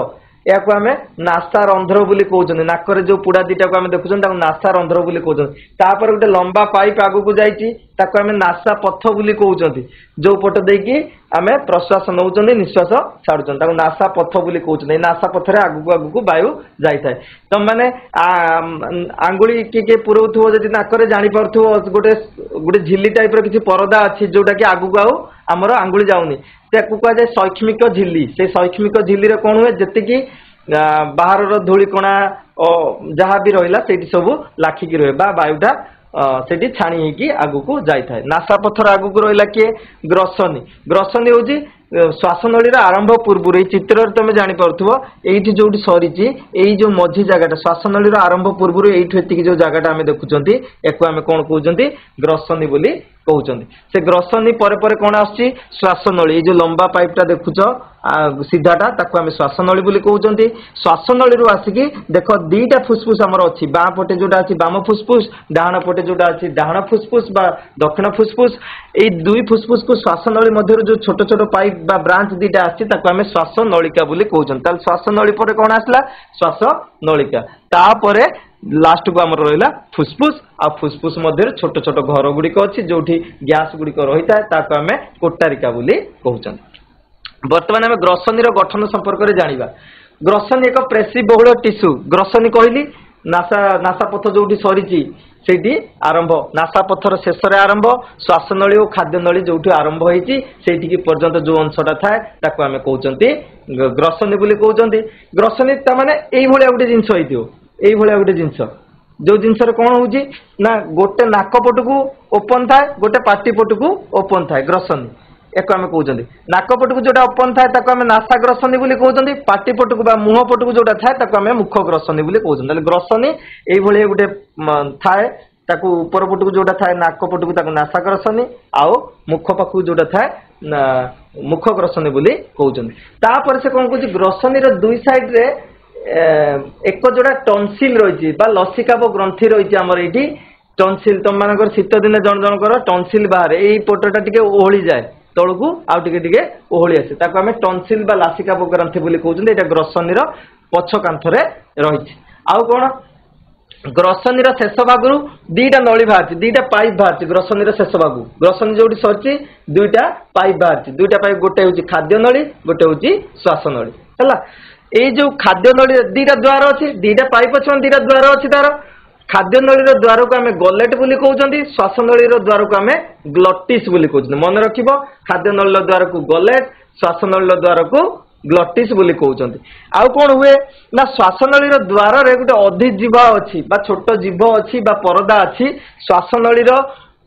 या आम नासा रंध्र बोली कहते नाकर जो पुड़ा दीटा को आम देखुन नासा रंध्र बोली कहते गोटे लंबा पाइप आगू जाइए आम नासा पथ बोली कहते जो पट देकी आम प्रश्वास नौ निश्वास छाड़ुन नासा पथ बोली कहते नासा पथरे आगू आगू वायु जाए तुम मैंने आंगुली किए पुराऊ जब नाकर जापर गोटे गोटे झिली टाइप किसी परदा अच्छी जोटा कि आगू आउ आमर आंगुली जाऊनी कहुए शैक्षणिक झिली से शैक्षणिक झिली कौन हुए जी बाहर धूलिकणा जहाँ भी रहा से सब लाखिकी रहे वायुटा से छाणी होगी आगू जाए नासा पथर आगू रहा किए ग्रसनी हूँ श्वासनलीर आरंभ पूर्व चित्र तुम जापर ये जो सरी जो मझी जगह श्वासनलीर आरंभ पूर्व ये जो जगह आम देखुं या आम कौन कहते ग्रसनी बोली कहते से ग्रसनी पर कौन आसुची श्वासनली जो लंबा पाइपटा देखुच सीधाटा ताको आम श्वासनली बोली कहते श्वासनली आसिकी देख दीटा फुसफुस आमर अच्छी बाँ पटे जोटा अच्छी बाम फुसफुस डाण पटे जोटा अच्छी डाण फुसफुस बा दक्षिण फुसफुस ये दुई फुसफुस को श्वासनली मध्य जो छोट छोट पाइप बा ब्रांच दीटा आसी आम श्वासनलिका बोली कहते श्वासनली पर कौन आसला श्वासनलिका तापर लास्ट को आमर रहा फुसफुस आ फुसफुस मध्य छोट छोट घर गुड़िक अच्छी जो गैस गुड़िक रही है आम कोटारिका बोली कहते बर्तमान आम ग्रसनी गठन संपर्क में जाना ग्रसनी एक पेशी बहुल टिश्यू ग्रसनी कहली नासा पथ जो सरी से आरंभ नासा पथर शेष आरंभ श्वासनली और खाद्यनली जो आरंभ होती पर्यंत जो अंशटा थाए आम कहते ग्रसनी बोली कहते ग्रसनी ताने यही गोटे जिनस गोटे जिनस जो जिनस कौन हो गोटे नाक पटू ओपन थाए गोटे पार्टी पटू ओपन थाए ग्रसनी एक आम कहते नाक पटू जोटा ओपन थाए आम नासा ग्रसनी बोली कहते पार्टी पटू मुह पटू जोटा थाए आम मुख ग्रसनी बोली कहते ग्रसनी ये गोटे थाए ऊपर पटू जोटा थाए नाक पटू नासा ग्रसनी आउ मुख पाखु जोटा थाए मुख ग्रसनी बोली कहते से कौन कह ग्रसनी दुई साइड रे एक जोड़ा टनसिल रही लसिकाव ग्रंथि रही आमर ये टनसिल तुम मान शीत दिन जन जनकर टनसिल बाहर यही पटटा टी ओहली जाए तलू आउ टे ओहली आसे आम टनसिल बा लसिकाव ग्रंथि बोली कहते यहाँ ग्रसनी पछ कांथरे रही आउ कौन ग्रसनी शेष भागु दीटा नली बाहर दीटा पाइप बाहर ग्रसनी शेष भागु ग्रसनी जो सरी दुईटा पाइप बाहर दुईटा पाइप गोटे हूँ खाद्य नली गोटे हूँ श्वासनली है ये जो खाद्य नली दीटा द्वार अच्छी दीटा पाइप अच्छे दीटा द्वार अच्छी तार खाद्य नली द्वार को आम गलेट बोली कहते श्वासनली द्वार को आम ग्लटिस बोली कहते मन रख खाद्य नली द्वार को गलेट श्वासनली द्वार को ଗ୍ଲଟିସ୍ ବୋଲି କହୁଛନ୍ତି। ଆଉ କ'ଣ ହୁଏ ନା ଶ୍ୱାସନଳୀର ଦ୍ୱାରରେ ଗୋଟେ ଅଧିଜୀବ ଅଛି ବା ଛୋଟ ଜୀବ ଅଛି ବା ପରଦା ଅଛି। ଶ୍ୱାସନଳୀର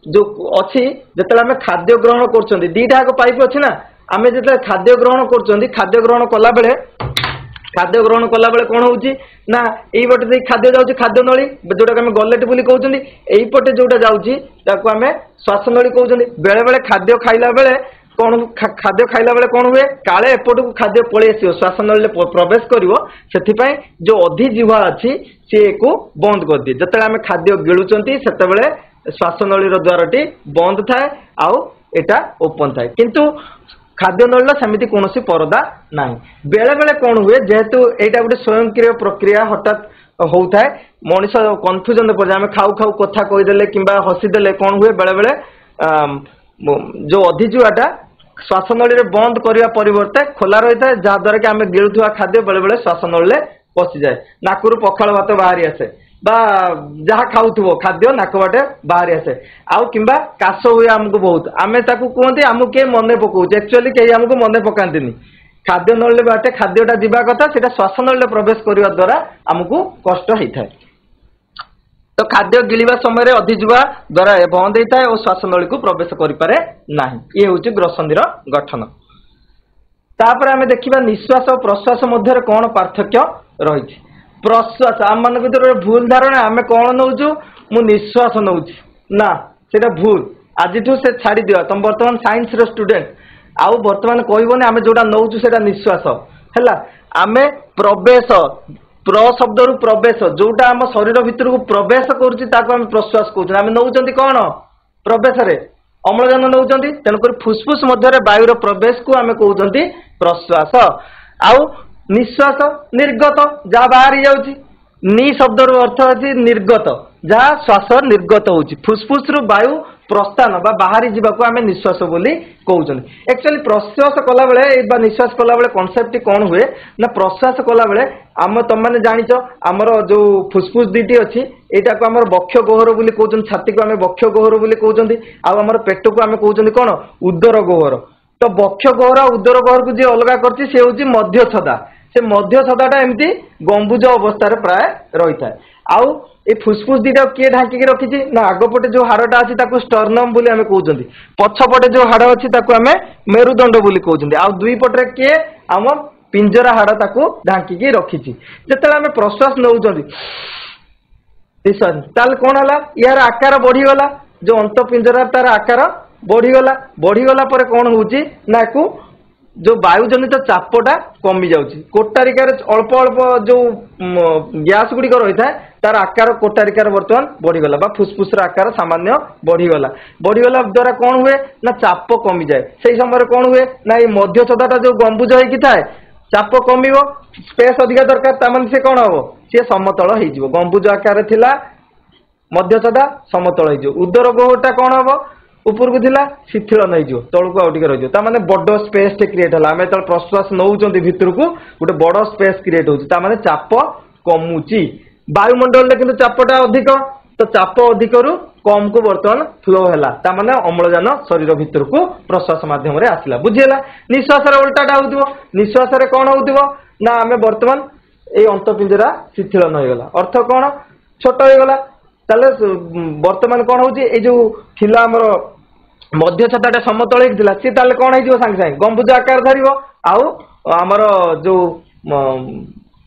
ଯୋଉ ଅଛି ଯେତେବେଳେ ଆମେ ଖାଦ୍ୟ ଗ୍ରହଣ କରୁଛନ୍ତି ଦିଟା ଯାକ ପାଇପ୍ ଅଛି ନା, ଆମେ ଯେତେବେଳେ ଖାଦ୍ୟ ଗ୍ରହଣ କରୁଛନ୍ତି ଖାଦ୍ୟ ଗ୍ରହଣ କଲାବେଳେ କ'ଣ ହଉଛି ନା ଏଇପଟେ ଦେଇ ଖାଦ୍ୟ ଯାଉଛି ଖାଦ୍ୟ ନଳୀ ଯୋଉଟାକୁ ଆମେ ଗଲେଟ ବୋଲି କହୁଛନ୍ତି, ଏଇପଟେ ଯୋଉଟା ଯାଉଛି ତାକୁ ଆମେ ଶ୍ୱାସନଳୀ କହୁଛନ୍ତି। ବେଳେ ବେଳେ ଖାଦ୍ୟ ଖାଇଲା ବେଳେ କ'ଣ ହୁଏ କାଳେ ଏପଟକୁ ଖାଦ୍ୟ ପଳେଇ ଆସିବ ଶ୍ୱାସନଳୀରେ ପ୍ରବେଶ କରିବ, ସେଥିପାଇଁ ଯୋଉ ଅଧିଜିହ୍ୱା ଅଛି ସିଏକୁ ବନ୍ଦ କରିଦିଏ। ଯେତେବେଳେ ଆମେ ଖାଦ୍ୟ ଗିଳୁଛନ୍ତି ସେତେବେଳେ ଶ୍ୱାସନଳୀର ଦ୍ୱାରଟି ବନ୍ଦ ଥାଏ ଆଉ ଏଟା ଓପନ ଥାଏ, କିନ୍ତୁ ଖାଦ୍ୟନଳୀର ସେମିତି କୌଣସି ପରଦା ନାହିଁ। ବେଳେ ବେଳେ କ'ଣ ହୁଏ ଯେହେତୁ ଏଇଟା ଗୋଟେ ସ୍ୱୟଂକ୍ରିୟ ପ୍ରକ୍ରିୟା ହଠାତ୍ ହଉଥାଏ, ମଣିଷ କନଫ୍ୟୁଜନ ପଡ଼ିଯାଏ। ଆମେ ଖାଉ ଖାଉ କଥା କହିଦେଲେ କିମ୍ବା ହସିଦେଲେ କ'ଣ ହୁଏ ବେଳେ ବେଳେ ଯୋଉ ଅଧିଜୀହ୍ୱାଟା ଶ୍ୱାସନଳୀରେ ବନ୍ଦ କରିବା ପରିବର୍ତ୍ତେ ଖୋଲା ରହିଥାଏ, ଯାହାଦ୍ୱାରା କି ଆମେ ଗିଳୁଥିବା ଖାଦ୍ୟ ବେଳେ ବେଳେ ଶ୍ୱାସନଳୀରେ ପଶିଯାଏ, ନାକରୁ ପଖାଳ ଭାତ ବାହାରି ଆସେ ବା ଯାହା ଖାଉଥିବ ଖାଦ୍ୟ ନାକ ବାଟେ ବାହାରି ଆସେ, ଆଉ କିମ୍ବା କାଶ ହୁଏ ଆମକୁ ବହୁତ, ଆମେ ତାକୁ କୁହନ୍ତି ଆମକୁ କିଏ ମନେ ପକାଉଛି, ଆକ୍ଚୁଆଲି କେହି ଆମକୁ ମନେ ପକାନ୍ତିନି। ଖାଦ୍ୟ ନଳୀ ବାଟେ ଖାଦ୍ୟଟା ଯିବା କଥା, ସେଇଟା ଶ୍ୱାସନଳୀରେ ପ୍ରବେଶ କରିବା ଦ୍ୱାରା ଆମକୁ କଷ୍ଟ ହେଇଥାଏ। ତ ଖାଦ୍ୟ ଗିଳିବା ସମୟରେ ଅଧିଜିହ୍ୱା ଦ୍ୱାରା ବନ୍ଦ ହେଇଥାଏ ଓ ଶ୍ୱାସନଳୀକୁ ପ୍ରବେଶ କରିପାରେ ନାହିଁ। ଇଏ ହେଉଛି ଗ୍ରସନ୍ଧିର ଗଠନ। ତାପରେ ଆମେ ଦେଖିବା ନିଶ୍ୱାସ ଓ ପ୍ରଶ୍ୱାସ ମଧ୍ୟରେ କ'ଣ ପାର୍ଥକ୍ୟ ରହିଛି। ପ୍ରଶ୍ୱାସ ଆମମାନଙ୍କ ଭିତରେ ଭୁଲ ଧାରଣା, ଆମେ କ'ଣ ନେଉଛୁ ମୁଁ ନିଶ୍ୱାସ ନେଉଛି, ନା ସେଇଟା ଭୁଲ। ଆଜିଠୁ ସେ ଛାଡ଼ିଦିଅ, ତମେ ବର୍ତ୍ତମାନ ସାଇନ୍ସର ଷ୍ଟୁଡେଣ୍ଟ, ଆଉ ବର୍ତ୍ତମାନ କହିବନି ଆମେ ଯୋଉଟା ନେଉଛୁ ସେଇଟା ନିଶ୍ୱାସ ହେଲା। ଆମେ ପ୍ରବେଶ ଶବ୍ଦରୁ ପ୍ରବେଶ, ଯୋଉଟା ଆମ ଶରୀର ଭିତରକୁ ପ୍ରବେଶ କରୁଛି ତାକୁ ଆମେ ପ୍ରଶ୍ୱାସ କହୁଛନ୍ତି। ଆମେ ନେଉଛନ୍ତି କ'ଣ ପ୍ରବେଶରେ ଅମ୍ଳଜାନ ନେଉଛନ୍ତି, ତେଣୁକରି ଫୁସଫୁସ ମଧ୍ୟରେ ବାୟୁର ପ୍ରବେଶକୁ ଆମେ କହୁଛନ୍ତି ପ୍ରଶ୍ୱାସ। ଆଉ ନିଶ୍ୱାସ ନିର୍ଗତ, ଯାହା ବାହାରି ଯାଉଛି। ନି ଶବ୍ଦର ଅର୍ଥ ଅଛି ନିର୍ଗତ, ଯାହା ଶ୍ୱାସ ନିର୍ଗତ ହେଉଛି। ଫୁସଫୁସରୁ ବାୟୁ ପ୍ରସ୍ଥାନ ବା ବାହାରି ଯିବାକୁ ଆମେ ନିଶ୍ୱାସ ବୋଲି କହୁଛନ୍ତି। ଆକ୍ଚୁଆଲି ପ୍ରଶ୍ୱାସ କଲାବେଳେ ବା ନିଶ୍ୱାସ କଲାବେଳେ କନସେପ୍ଟଟି କ'ଣ ହୁଏ ନା ପ୍ରଶ୍ୱାସ କଲାବେଳେ ତମମାନେ ଜାଣିଛ ଆମର ଯୋଉ ଫୁସଫୁସ ଦୁଇଟି ଅଛି, ଏଇଟାକୁ ଆମର ବକ୍ଷ ଗହ୍ୱର ବୋଲି କହୁଛନ୍ତି, ଛାତିକୁ ଆମେ ବକ୍ଷ ଗହ୍ୱର ବୋଲି କହୁଛନ୍ତି, ଆଉ ଆମର ପେଟକୁ ଆମେ କହୁଛନ୍ତି କ'ଣ ଉଦର ଗହ୍ୱର। ତ ବକ୍ଷ ଗହ୍ୱର ଆଉ ଉଦର ଗହ୍ୱରକୁ ଯିଏ ଅଲଗା କରିଛି ସେ ହେଉଛି ମଧ୍ୟଛଦା। ସେ ମଧ୍ୟଛଦାଟା ଏମିତି ଗମ୍ବୁଜ ଅବସ୍ଥାରେ ପ୍ରାୟ ରହିଥାଏ। ଆଉ এই ফুসফুস দুইটা কিଏ ঢাঙ্কিকি রଖିଛି ନା ଆଗପଟେ ଯୋଉ ହାଡ଼ଟା ଅଛି ତାକୁ ଷ୍ଟର୍ନମ୍ ବୋଲି ଆମେ କହୁଛନ୍ତି, ପଛପଟେ ଯୋଉ ହାଡ଼ ଅଛି ତାକୁ ଆମେ ମେରୁଦଣ୍ଡ ବୋଲି କହୁଛନ୍ତି, ଆଉ ଦୁଇ ପଟରେ କିଏ ଆମ ପିଞ୍ଜରା ହାଡ଼ ତାକୁ ଢାଙ୍କିକି ରଖିଛି। ଯେତେବେଳେ ଆମେ ପ୍ରଶ୍ୱାସ ନେଉଛନ୍ତି ତାହେଲେ କ'ଣ ହେଲା, ୟାର ଆକାର ବଢିଗଲା, ଯୋଉ ଅନ୍ତ ପିଞ୍ଜରା ତାର ଆକାର ବଢିଗଲା ପରେ କ'ଣ ହଉଛି ନା ୟାକୁ ଯୋଉ ବାୟୁଜନିତ ଚାପଟା କମି ଯାଉଛି। କୋଟାରିକାରେ ଅଳ୍ପ ଅଳ୍ପ ଯୋଉ ଗ୍ୟାସ ଗୁଡ଼ିକ ରହିଥାଏ ତାର ଆକାର କୋଟାରିକାରେ ବର୍ତ୍ତମାନ ବଢିଗଲା ବା ଫୁସଫୁସର ଆକାର ସାମାନ୍ୟ ବଢିଗଲା ଦ୍ୱାରା କ'ଣ ହୁଏ ନା ଚାପ କମିଯାଏ। ସେଇ ସମୟରେ କ'ଣ ହୁଏ ନା ଏଇ ମଧ୍ୟଛଦାଟା ଯୋଉ ଗମ୍ବୁଜ ହେଇକି ଥାଏ ଚାପ କମିବ, ସ୍ପେସ୍ ଅଧିକା ଦରକାର, ତାମାନେ ସେ କ'ଣ ହବ ସିଏ ସମତଳ ହେଇଯିବ। ଗମ୍ବୁଜ ଆକାରରେ ଥିଲା ମଧ୍ୟଛଦା ସମତଳ ହେଇଯିବ। ଉଦର ଗହ୍ୱରଟା କ'ଣ ହବ ଉପରକୁ ଥିଲା ଶିଥିଳ ନେଇଯିବ, ତଳକୁ ଆଉ ଟିକେ ରହିଯିବ, ତାମାନେ ବଡ଼ ସ୍ପେସଟେ କ୍ରିଏଟ୍ ହେଲା। ଆମେ ଯେତେବେଳେ ପ୍ରଶ୍ୱାସ ନେଉଛନ୍ତି ଭିତରକୁ ଗୋଟେ ବଡ଼ ସ୍ପେସ୍ କ୍ରିଏଟ୍ ହେଉଛି, ତାମାନେ ଚାପ କମୁଛି। ବାୟୁମଣ୍ଡଳରେ କିନ୍ତୁ ଚାପଟା ଅଧିକ, ତ ଚାପ ଅଧିକରୁ କମକୁ ବର୍ତ୍ତମାନ ଫ୍ଲୋ ହେଲା, ତାମାନେ ଅମ୍ଳଜାନ ଶରୀର ଭିତରକୁ ପ୍ରଶ୍ୱାସ ମାଧ୍ୟମରେ ଆସିଲା। ବୁଝିହେଲା। ନିଶ୍ୱାସରେ ଓଲଟାଟା ହେଉଥିବ, ନିଶ୍ୱାସରେ କ'ଣ ହେଉଥିବ ନା ଆମେ ବର୍ତ୍ତମାନ ଏଇ ଅନ୍ତଃପିଞ୍ଜରା ଶିଥିଳ ହୋଇଗଲା, ଅର୍ଥ କ'ଣ ଛୋଟ ହୋଇଗଲା। ତାହେଲେ ବର୍ତ୍ତମାନ କ'ଣ ହେଉଛି ଏଇ ଯୋଉ ଥିଲା ଆମର ମଧ୍ୟଛଦାଟା ସମତଳ ହେଇକି ଥିଲା ସିଏ ତାହେଲେ କ'ଣ ହେଇଯିବ ସାଙ୍ଗେ ସାଙ୍ଗେ ଗମ୍ବୁଜ ଆକାର ଧରିବ, ଆଉ ଆମର ଯୋଉ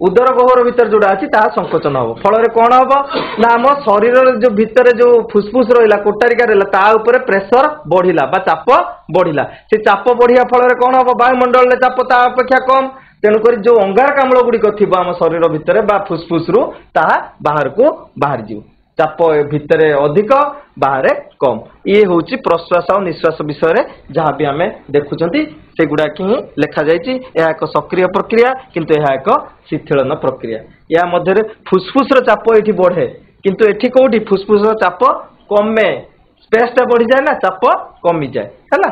ଉଦର ଗହ୍ୱର ଭିତରେ ଯୋଉଟା ଅଛି ତାହା ସଂକୋଚନ ହବ। ଫଳରେ କ'ଣ ହବ ନା ଆମ ଶରୀରର ଯୋଉ ଭିତରେ ଯୋଉ ଫୁସଫୁସ ରହିଲା କୋଟାରିକା ରହିଲା ତା ଉପରେ ପ୍ରେସର ବଢିଲା ବା ଚାପ ବଢିଲା। ସେ ଚାପ ବଢିବା ଫଳରେ କ'ଣ ହବ ବାୟୁମଣ୍ଡଳରେ ଚାପ ତା ଅପେକ୍ଷା କମ୍, ତେଣୁକରି ଯୋଉ ଅଙ୍ଗାରକାମ୍ଳ ଗୁଡ଼ିକ ଥିବ ଆମ ଶରୀର ଭିତରେ ବା ଫୁସଫୁସରୁ ତାହା ବାହାରକୁ ବାହାରିଯିବ। ଚାପ ଭିତରେ ଅଧିକ ବାହାରେ କମ୍। ଇଏ ହେଉଛି ପ୍ରଶ୍ୱାସ ଆଉ ନିଶ୍ୱାସ ବିଷୟରେ ଯାହା ବି ଆମେ ଦେଖୁଛନ୍ତି ସେଗୁଡ଼ାକ ହିଁ ଲେଖାଯାଇଛି। ଏହା ଏକ ସକ୍ରିୟ ପ୍ରକ୍ରିୟା କିନ୍ତୁ ଏହା ଏକ ଶିଥିଳନ ପ୍ରକ୍ରିୟା। ଏହା ମଧ୍ୟରେ ଫୁସଫୁସର ଚାପ ଏଠି ବଢ଼େ କିନ୍ତୁ ଏଠି କୋଉଠି ଫୁସଫୁସର ଚାପ କମେ, ସ୍ପେସଟା ବଢ଼ିଯାଏ ନା ଚାପ କମିଯାଏ ହେଲା।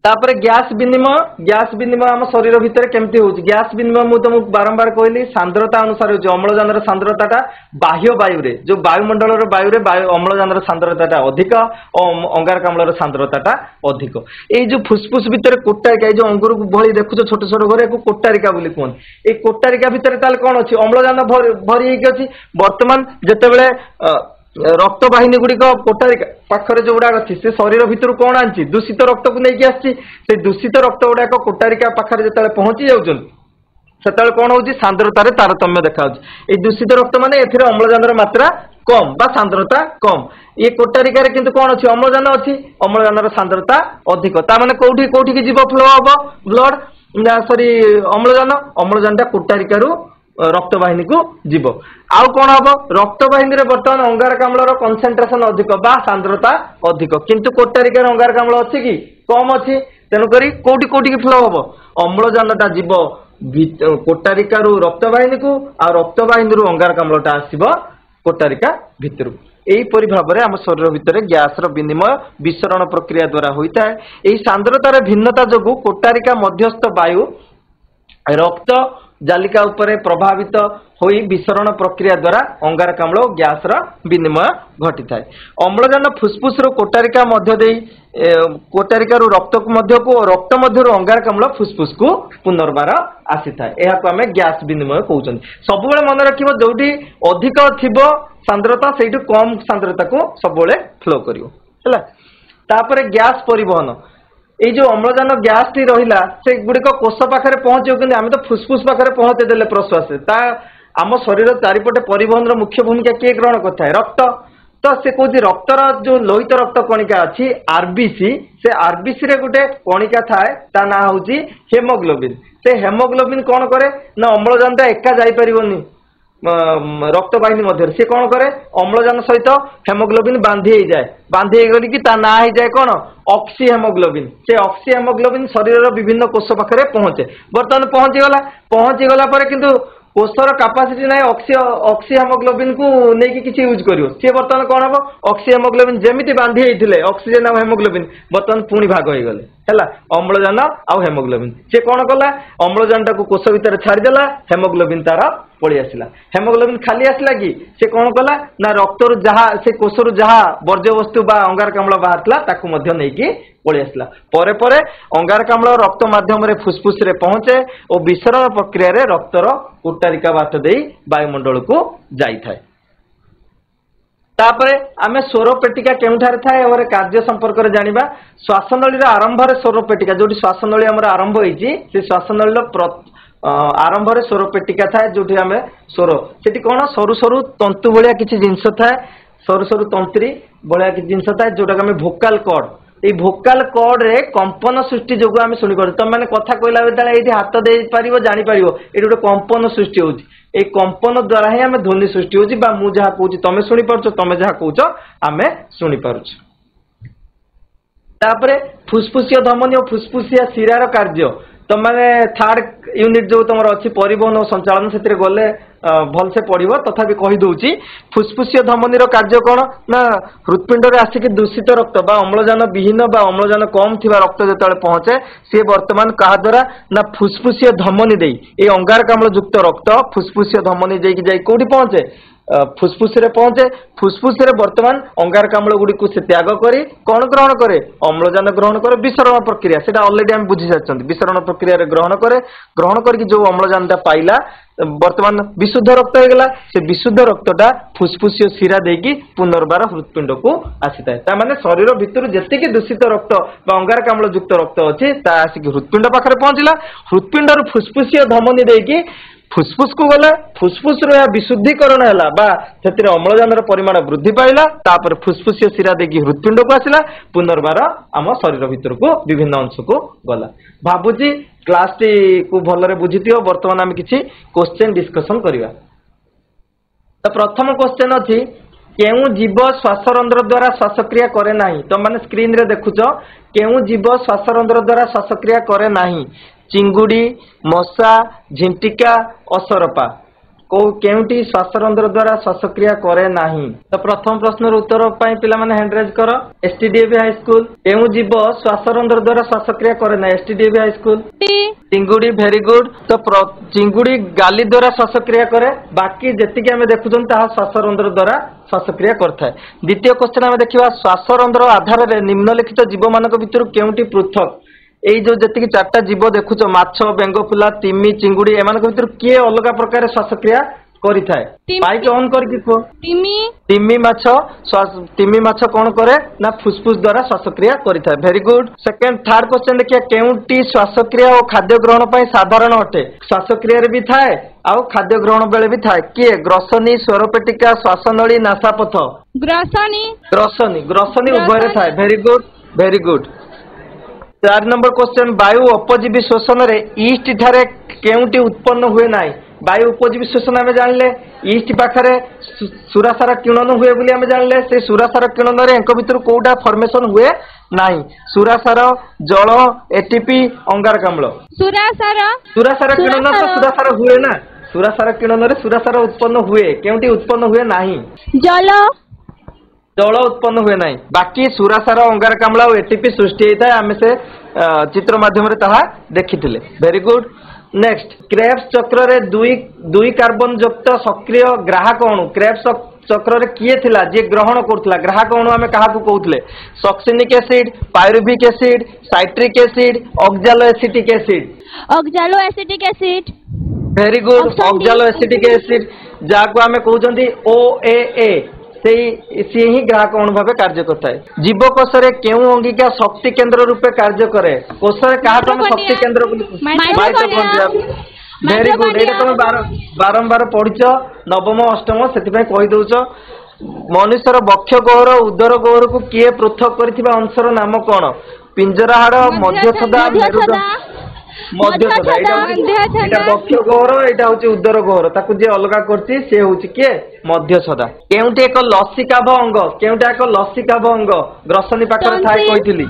तापर गैस विनिमय आम शरीर भितर केमती होउची गैस विनिमय मु तुमको बारंबार कहली सांद्रता अनुसार होउची अम्लजान सांद्रता बाह्य वायु रे जो वायुमंडल वायु रे अम्लजान सांद्रता अधिक और अंगारकाम्ल सांद्रता अधिक ये जो फुसफुस भितर कोटारिका जो अंगुर भली देखुछ छोट छोट घर को कोटारिका बोली कहते ये कोटारिका भितर ताले कौन अच्छी अम्लजान भरी होइकी अछि वर्तमान जेतेबेले रक्त वाहिनी गुड़िक कोटारिका पाखरे जो गुड़ाक अच्छी से शरीर भितर कौन आनी दूषित रक्त को लेकिन आसी दूषित रक्त गुड़ाक कोटारिका पाखरे जो पहुंची जाऊँ से कौन हो सांद्रतार तारतम्य देखा ये दूषित रक्त माने एथिरे अम्लजान मात्रा कम बा सांद्रता कम ये कोटारिकार किंतु कौन अच्छी अम्लजान अच्छी अम्लजान सांद्रता अधिक ताने कौटी कौटी की जीव फ्लो हम ब्लड सॉरी अम्लजान कोटारिकारु रक्तवाहिनी को जीव आउ कौन हम रक्तवाहिनी रे बर्तमान अंगारकाम्ल कंसंट्रेशन अधिक बा सांद्रता अधिक किंतु कोटारिकार अंगारकाम्ल अच्छी कि कम अच्छी तेणुक कौटी कौटी की फ्लो हम अम्लजानटा जीव कोटारिकारु रक्तवाहिनी को आ रक्तवाहिनी अंगारकाम्लटा आसीबो कोटारिका भितर यहीपरि भाव में आम शरीर भितर गैस विनिमय विसरण प्रक्रिया द्वारा होता है यही सांद्रतार भिन्नता जो कोटारिका मध्यस्थ वायु रक्त जालिका उपरे प्रभावित होई विसरण प्रक्रिया द्वारा अंगारकाम्ल और गैस विनिमय घटी थाए अम्लजान फुसफुस कोटारिका मध्य दे कोटारिका रक्त को मध्य को रक्त मध्य अंगारकाम्ल फुसफुस को पुनर्बार आसी थाए यह आम गैस विनिमय कहते सब मन रख जोटी अधिक थी सांद्रता से कम सांद्रता को सब फ्लो कर गैस परिवहन ये जो अम्लजान गैस टी रहा से गुड़िक कोष पाखे पहुंचे कि आम तो फुसफुस पाखे पहुंचे देले प्रश्वास आम शरीर चारिपटे परिवहन मुख्य भूमिका किए ग्रहण करता है रक्त तो से कौन रक्तर जो लोहित रक्त कणिका अच्छी आरबीसी से आरबीसी रे गोटे कणिका थाए ता ना हूँ हेमोग्लोबिन से हेमोग्लोबिन कौन करे ना अम्लजान एका जापरिबनी रक्त वाहिनी मध्य से कौन करे अम्लजान सहित हेमोग्लोबिन बांधी गली कि ता ना जाए कौन ऑक्सी हेमोग्लोबिन से ऑक्सी हेमोग्लोबिन शरीर विभिन्न कोष पाखे पहुंचे बर्तमान पहुंचीगला पर किंतु कोषर कैपेसिटी ना ऑक्सी हेमोग्लोबिन को लेकिन किसी यूज करियो सी बर्तमान कौन हम ऑक्सी हेमोग्लोबिन जेमिति बांधी होते ऑक्सीजन और हेमोग्लोबिन बर्तमान पुणी भाग हो गले है अम्लजान आउ हेमोग्लोबिन से कौन कला अम्लजान टाक कोष भितर छाड़देला हेमोग्लोबिन तार पलि आसला हेमोग्लोबिन खाली आसला कि से कौन कला ना रक्त जहाँ से कोषरु जहाँ वर्ज्य वस्तु बा अंगारकाम्ल बाहरला ताकू मध्य नहीं पलि आसला परे परे अंगारकाम्ल रक्त माध्यम रे फुसफुस रे पहुंचे और विसरण प्रक्रिया रे रक्तर कोटारिका बाट दे वायुमंडल को जाई थाए तापरे आमे स्वरपेटिका केउठारे थाए और कार्य संपर्क रे जानिबा श्वासनळी रे आरंभ रे स्वरपेटिका जोटी श्वासनळी हमर आरंभ होईची से श्वासनळी आरंभ रे स्वरपेटिका थाए जोटी आमे स्वर सेठी कोन सरू सरू तंतु भलिया किछि जिंस थाए सरू सरू तंत्री भलिया किछि जिंस थाए जोटा आमे भोकाल कॉर्ड ये भोकाल कॉर्ड रे कंपन सृष्टि जो आम शुणी पार तुम मैंने कथा कहला बेला ये हाथ दे पार जापर ये गोटे कंपन सृष्टि होती ये कंपन द्वारा ही आम ध्वनि सृष्टि होची बा मु जहाँ कहूँ तुम शुणी पार्छ तुम जहाँ कहूच आम शुणी पार्छ तापरे फुसफुसिया धमनी और फुसफुसिया शिरार कार्य तुम मैंने थर्ड यूनिट जो तुम अच्छी परिवहन और संचालन से गले भल से पढ़ो तथापि कहीदे फुसफुसिया धमनी कार्य कौन ना हृत्पिंड में आसिक दूषित रक्त बा अम्लजान विहीन बा अम्लजान कम थी रक्त जो पहुंचे सी बर्तमान क्या द्वारा ना फुसफुसिया धमनी दे ये अंगारकाम्ल युक्त रक्त फुसफुसिया धमनी जाई कौटी पहुंचे फुसफुस रे पहुंचे फुसफुस रे वर्तमान अंगारकाम्ल गुड़ी को से त्याग करी कौन ग्रहण करे अम्लजान ग्रहण करे विसरण प्रक्रिया से ऑलरेडी हम बुझी सारी विसरण प्रक्रिया रे ग्रहण करके जो अम्लजान पाइला वर्तमान विशुद्ध रक्त हो गला से विशुद्ध रक्तटा फुसफुसिया शिरा देकी पुनर्बार हृत्पिंड को आसी था माने शरीर भितर जेतिकी दूषित रक्त बा अंगारकाम्ल युक्त रक्त अच्छी ता आसिक हृत्पिंड पाखरे पहुंचला हृत्पिंड रु फुसफुसिया धमनी देकी फुसफुस को गला फुसफुस विशुद्धीकरण है अम्लजान परिमाण वृद्धि पाइला तापर फुसफुसिया शिरा देकी हृत्पिंड को आसला पुनर्बार आम शरीर भितर को विभिन्न अंश को गला भावुची क्लास टी को भलरे बुझीथियो वर्तमान आम किछि क्वेश्चन डिस्कशन करिवा तो प्रथम क्वेश्चन अछि केउ जीव श्वासरंध्र द्वारा श्वासक्रिया करे नाही तो माने स्क्रीन रे देखुछ केउ जीव श्वासरंध्र द्वारा श्वासक्रिया करे नाही चिंगुड़ी मशा झिंटिका असरपा केउटी श्वासरंध्र द्वारा श्वासक्रिया करे नाही। तो प्रथम प्रश्न उत्तर पाई पिला माने हैंड रेज करो। एसटीडीएवी हाई स्कूल केउ जीव श्वासरंध्र द्वारा श्वासक्रिया करे ना? एसटीडीएवी हाई स्कूल चिंगुड़ी। Very good. तो चिंगुड़ी गाली द्वारा श्वासक्रिया करे, बाकी जेतिक आम देखुन श्वासरंध्र द्वारा श्वासक्रिया करता है। द्वितीय क्वेश्चन आम देखा श्वासरंध्र आधार में निम्नलिखित जीव मान भर केउटी पृथक एई जो जति चार्टा जीव देखुच माछ बेंगफुला तिमी चिंगुड़ी एमान भर किए अलग प्रकार श्वासक्रिया करिथाय? माइक ऑन करके को तिमी माछ तिमी माछ कौन करे ना फुसफुस द्वारा श्वासक्रिया करिथाय। Very good. Second third question देखिए केउटी श्वासक्रिया और खाद्य ग्रहण पई साधारण अटे? श्वासक्रिया रे भी थाए आउ खाद्य ग्रहण बेले भी थाए। किए? ग्रसनी स्वरपेटिका श्वासनली नासापथ? ग्रसनी ग्रसनी ग्रसनी उभय रे थाए। Very good very good. 4 number question वायु उपजीवी शोषण रे ईस्ट ठारे केउटी उत्पन्न हुए नाही? वायु उपजीवी शोषण आम जानले ईस्ट पाखरे सुरासार किरण हुए बोली आम जानले। से सुरासार किरण रे एंक भितर कोउटा फॉर्मेशन हुए नाही? सुरासार जल एटीपी अंगारकाम्ल। सुरासार किरण तो सुरासार हुए ना? सुरासार किरण रे सुरासार उत्पन्न हुए, केउटी उत्पन्न हुए नाही? जल उत्पन्न हुए ना। बाकी सुरासार अंगारकाम्ल और एटीपी सृष्टि होता है, आम से चित्र माध्यम देखी। Very good. नेक्स्ट क्रेब्स चक्र रे दुई कार्बन युक्त सक्रिय ग्राहक अणु क्रेब्स चक्र रे किए थिला जे ग्रहण करथला? ग्राहक अणु आम क्या कहूले? Succinic acid, pyruvic acid, citric acid, oxaloacetic acid. Very good. Oxaloacetic acid जाको आम कहते OAA सी ही ग्राहक अणु भाव कार्य करता है। जीवकोश केउ अंगिका शक्ति केंद्र रूपे कार्य करे? कोश क्या शक्ति केंद्र? Very good. ये तुम बारंबार पढ़िच नवम अष्टम से कहीदौच। मनुष्यर बक्ष गहर उदर गहर को किए पृथक कर अंशर नाम कौन? पिंजरा हाड़, मध्यछदा, मध्यछदा। एटा बक्ष गहर, एटा होची उदर गहर, ताकू जे अलगा करछि से होची के मध्यछदा। केउटी एक लसिकाभ अंग? केउटा एक लसिकाभ अंग? ग्रसनी पाखर थाए कहिथिली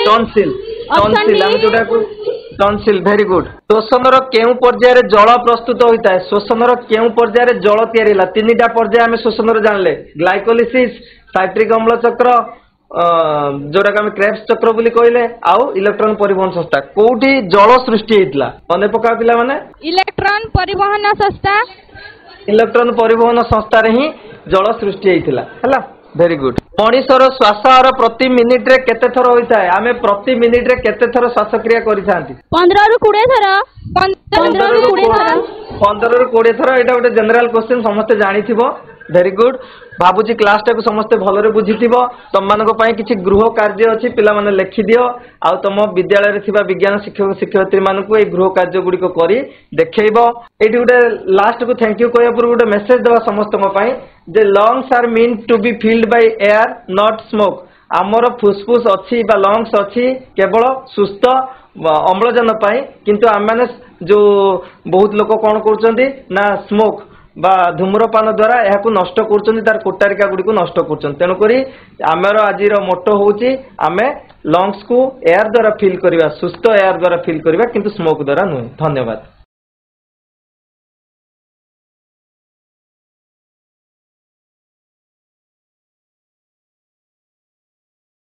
टॉन्सिल। टॉन्सिल हम जोटा को टॉन्सिल। Very good. श्वसनर केउ पर्याय रे जल प्रस्तुत होता है? श्वसनर केउ पर्याय रे जल तयारी होला? तीनटा पर्याय हम श्वसनर जानले, ग्लाइकोलिसिस, साइट्रिक अम्ल चक्र, जोटा आम क्रेब्स चक्र बोली कहले, आउ इलेक्ट्रॉन परिवहन संस्था। कोठी जल सृष्टि होता मन पका पिला माने? इलेक्ट्रॉन परिवहन संस्था। इलेक्ट्रॉन परिवहन संस्था रे ही जल सृष्टि होता है। Very good. मनीषर श्वासहार प्रति मिनिट रे केते थर होता है? आमे प्रति मिनिट रे केते थर श्वासक्रिया करि थांती? 15 रु 20 थर। 15 रु 20 थर। एटा गोटे जनरल क्वेश्चन समस्त जानि थिबो। Very good. भाबुची क्लास टाक समस्ते भलरे बुझिथिबो। तुम मानक पई किछि गृह कार्य अछि, पिला माने लिखि दियो आ तुम विद्यालय रे थिबा विज्ञान शिक्षक शिक्षयित्री मानकु ए गृह कार्य गुडी को करी देखैबो। एटी गोटे लास्ट को थैंक यू कहया पर गोटे मेसेज देवा समस्त को पई जे lungs are mean to be filled by air not smoke. आमर फुसफुस अछि बा लंग्स अछि केवल सुस्थ अम्लजान पाई, किंतु आम माने जो बहुत लोक कोन करचंती ना स्मोक बा धूम्रपान द्वारा यह नष्ट कर कोटारिका गुड़ी को नष्ट कर। तेणुक आमर आज मोटो हूँ आम लंग्स को एयर द्वारा फिल करवा, सुस्थ एयर द्वारा फिल करवा, किंतु स्मोक द्वारा नुहे। धन्यवाद।